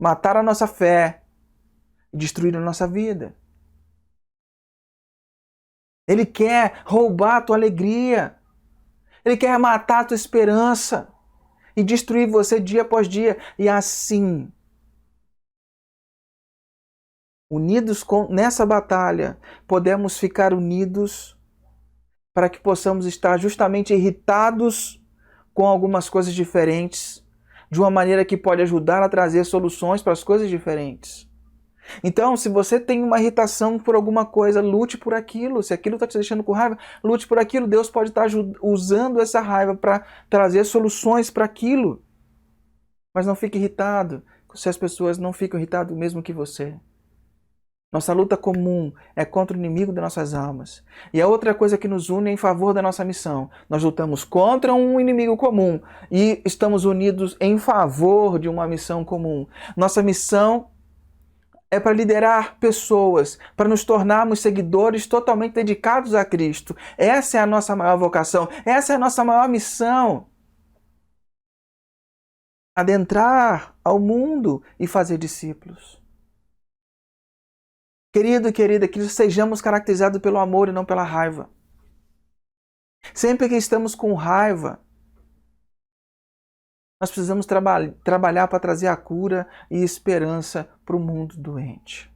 matar a nossa fé e destruir a nossa vida. Ele quer roubar a tua alegria. Ele quer matar a tua esperança e destruir você dia após dia. E assim, unidos nessa batalha, podemos ficar unidos para que possamos estar justamente irritados com algumas coisas diferentes, de uma maneira que pode ajudar a trazer soluções para as coisas diferentes. Então, se você tem uma irritação por alguma coisa, lute por aquilo. Se aquilo está te deixando com raiva, lute por aquilo. Deus pode estar usando essa raiva para trazer soluções para aquilo. Mas não fique irritado se as pessoas não ficam irritadas mesmo que você. Nossa luta comum é contra o inimigo das nossas almas. E a outra coisa que nos une é em favor da nossa missão. Nós lutamos contra um inimigo comum e estamos unidos em favor de uma missão comum. Nossa missão é para liderar pessoas, para nos tornarmos seguidores totalmente dedicados a Cristo. Essa é a nossa maior vocação, essa é a nossa maior missão. Adentrar ao mundo e fazer discípulos. Querido e querida, que sejamos caracterizados pelo amor e não pela raiva. Sempre que estamos com raiva, nós precisamos trabalhar para trazer a cura e esperança para o mundo doente.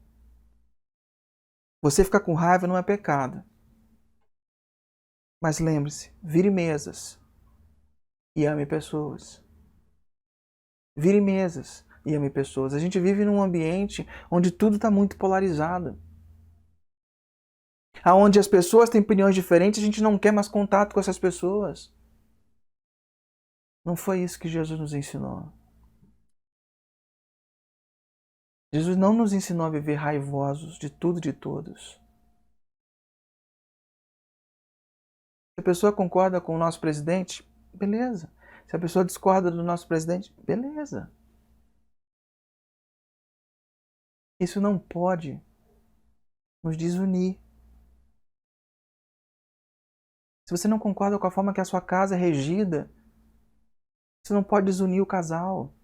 Você ficar com raiva não é pecado. Mas lembre-se, vire mesas e ame pessoas. Vire mesas e ame pessoas. A gente vive num ambiente onde tudo está muito polarizado. Onde as pessoas têm opiniões diferentes, a gente não quer mais contato com essas pessoas. Não foi isso que Jesus nos ensinou. Jesus não nos ensinou a viver raivosos de tudo e de todos. Se a pessoa concorda com o nosso presidente, beleza. Se a pessoa discorda do nosso presidente, beleza. Isso não pode nos desunir. Se você não concorda com a forma que a sua casa é regida, você não pode desunir o casal.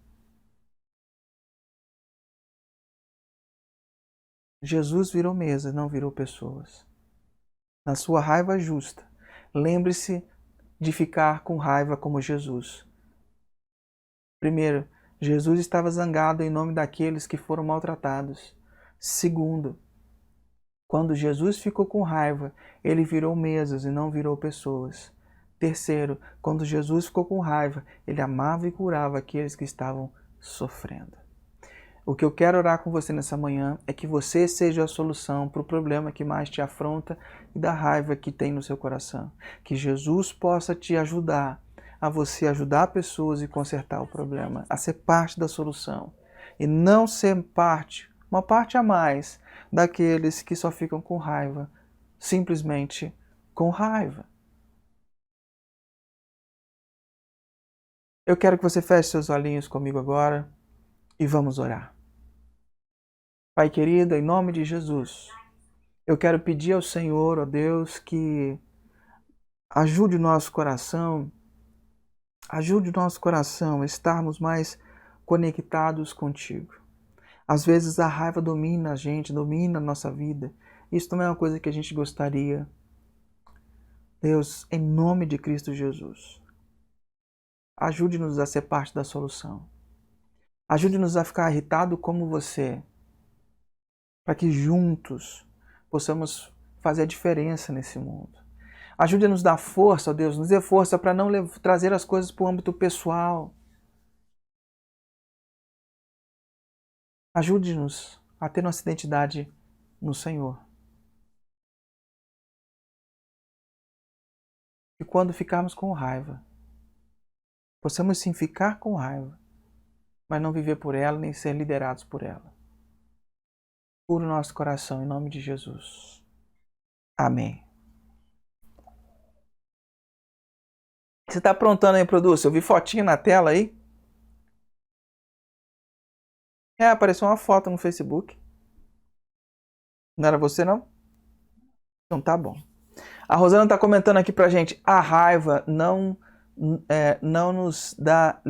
Jesus virou mesa, não virou pessoas. Na sua raiva justa, lembre-se de ficar com raiva como Jesus. Primeiro, Jesus estava zangado em nome daqueles que foram maltratados. Segundo, quando Jesus ficou com raiva, ele virou mesas e não virou pessoas. Terceiro, quando Jesus ficou com raiva, ele amava e curava aqueles que estavam sofrendo. O que eu quero orar com você nessa manhã é que você seja a solução para o problema que mais te afronta e da raiva que tem no seu coração. Que Jesus possa te ajudar a você ajudar pessoas e consertar o problema, a ser parte da solução e não ser uma parte a mais daqueles que só ficam com raiva, simplesmente com raiva. Eu quero que você feche seus olhinhos comigo agora e vamos orar. Pai querido, em nome de Jesus, eu quero pedir ao Senhor, ó Deus, que ajude o nosso coração a estarmos mais conectados contigo. Às vezes a raiva domina a gente, domina a nossa vida. Isso também é uma coisa que a gente gostaria. Deus, em nome de Cristo Jesus, ajude-nos a ser parte da solução. Ajude-nos a ficar irritado como você, para que juntos possamos fazer a diferença nesse mundo. Ajude-nos a dar força, ó Deus, nos dê força para não trazer as coisas para o âmbito pessoal. Ajude-nos a ter nossa identidade no Senhor. E quando ficarmos com raiva, possamos sim ficar com raiva, mas não viver por ela, nem ser liderados por ela. Cura o nosso coração, em nome de Jesus. Amém. Você está aprontando aí, produção? Eu vi fotinha na tela aí. Apareceu uma foto no Facebook. Não era você, não? Então tá bom. A Rosana está comentando aqui pra gente. A raiva não nos dá...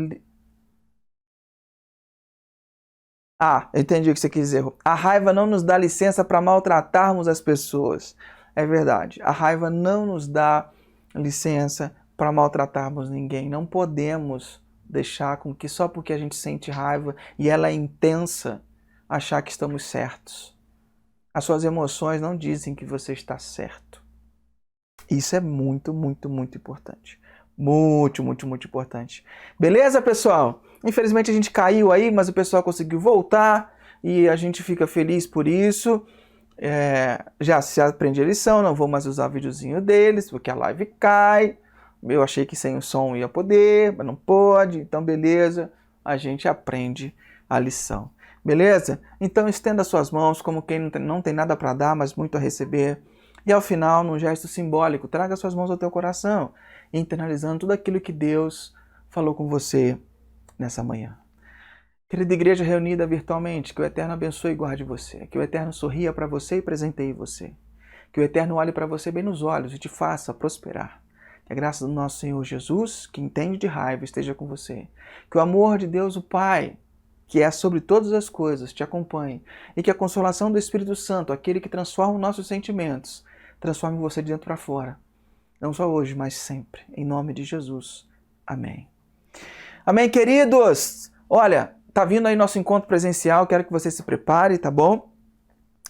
eu entendi o que você quis dizer. A raiva não nos dá licença para maltratarmos as pessoas. É verdade. A raiva não nos dá licença para maltratarmos ninguém. Não podemos deixar com que só porque a gente sente raiva e ela é intensa, achar que estamos certos. As suas emoções não dizem que você está certo. Isso é muito, muito, muito importante. Muito, muito, muito importante. Beleza, pessoal? Infelizmente a gente caiu aí, mas o pessoal conseguiu voltar e a gente fica feliz por isso. Já se aprende a lição, não vou mais usar o videozinho deles, porque a live cai. Eu achei que sem o som ia poder, mas não pode. Então, beleza, a gente aprende a lição. Beleza? Então, estenda suas mãos como quem não tem nada para dar, mas muito a receber. E ao final, num gesto simbólico, traga suas mãos ao teu coração, internalizando tudo aquilo que Deus falou com você nessa manhã. Querida igreja reunida virtualmente, que o Eterno abençoe e guarde você. Que o Eterno sorria para você e presenteie você. Que o Eterno olhe para você bem nos olhos e te faça prosperar. Que a graça do nosso Senhor Jesus, que entende de raiva, esteja com você. Que o amor de Deus, o Pai, que é sobre todas as coisas, te acompanhe. E que a consolação do Espírito Santo, aquele que transforma os nossos sentimentos, transforme você de dentro para fora. Não só hoje, mas sempre. Em nome de Jesus. Amém. Amém, queridos? Olha, tá vindo aí nosso encontro presencial. Quero que você se prepare, tá bom?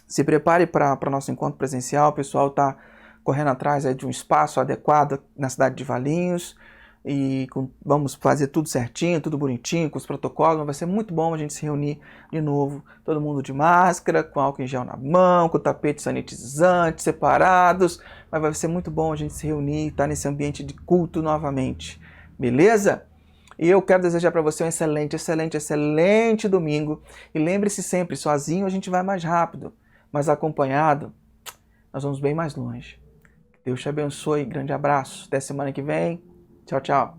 Se prepare para nosso encontro presencial. O pessoal tá correndo atrás aí de um espaço adequado na cidade de Valinhos. E vamos fazer tudo certinho, tudo bonitinho, com os protocolos. Mas vai ser muito bom a gente se reunir de novo. Todo mundo de máscara, com álcool em gel na mão, com tapete sanitizante, separados. Mas vai ser muito bom a gente se reunir e estar nesse ambiente de culto novamente. Beleza? E eu quero desejar para você um excelente, excelente, excelente domingo. E lembre-se sempre, sozinho a gente vai mais rápido, mas acompanhado nós vamos bem mais longe. Deus te abençoe, grande abraço. Até semana que vem. Tchau, tchau.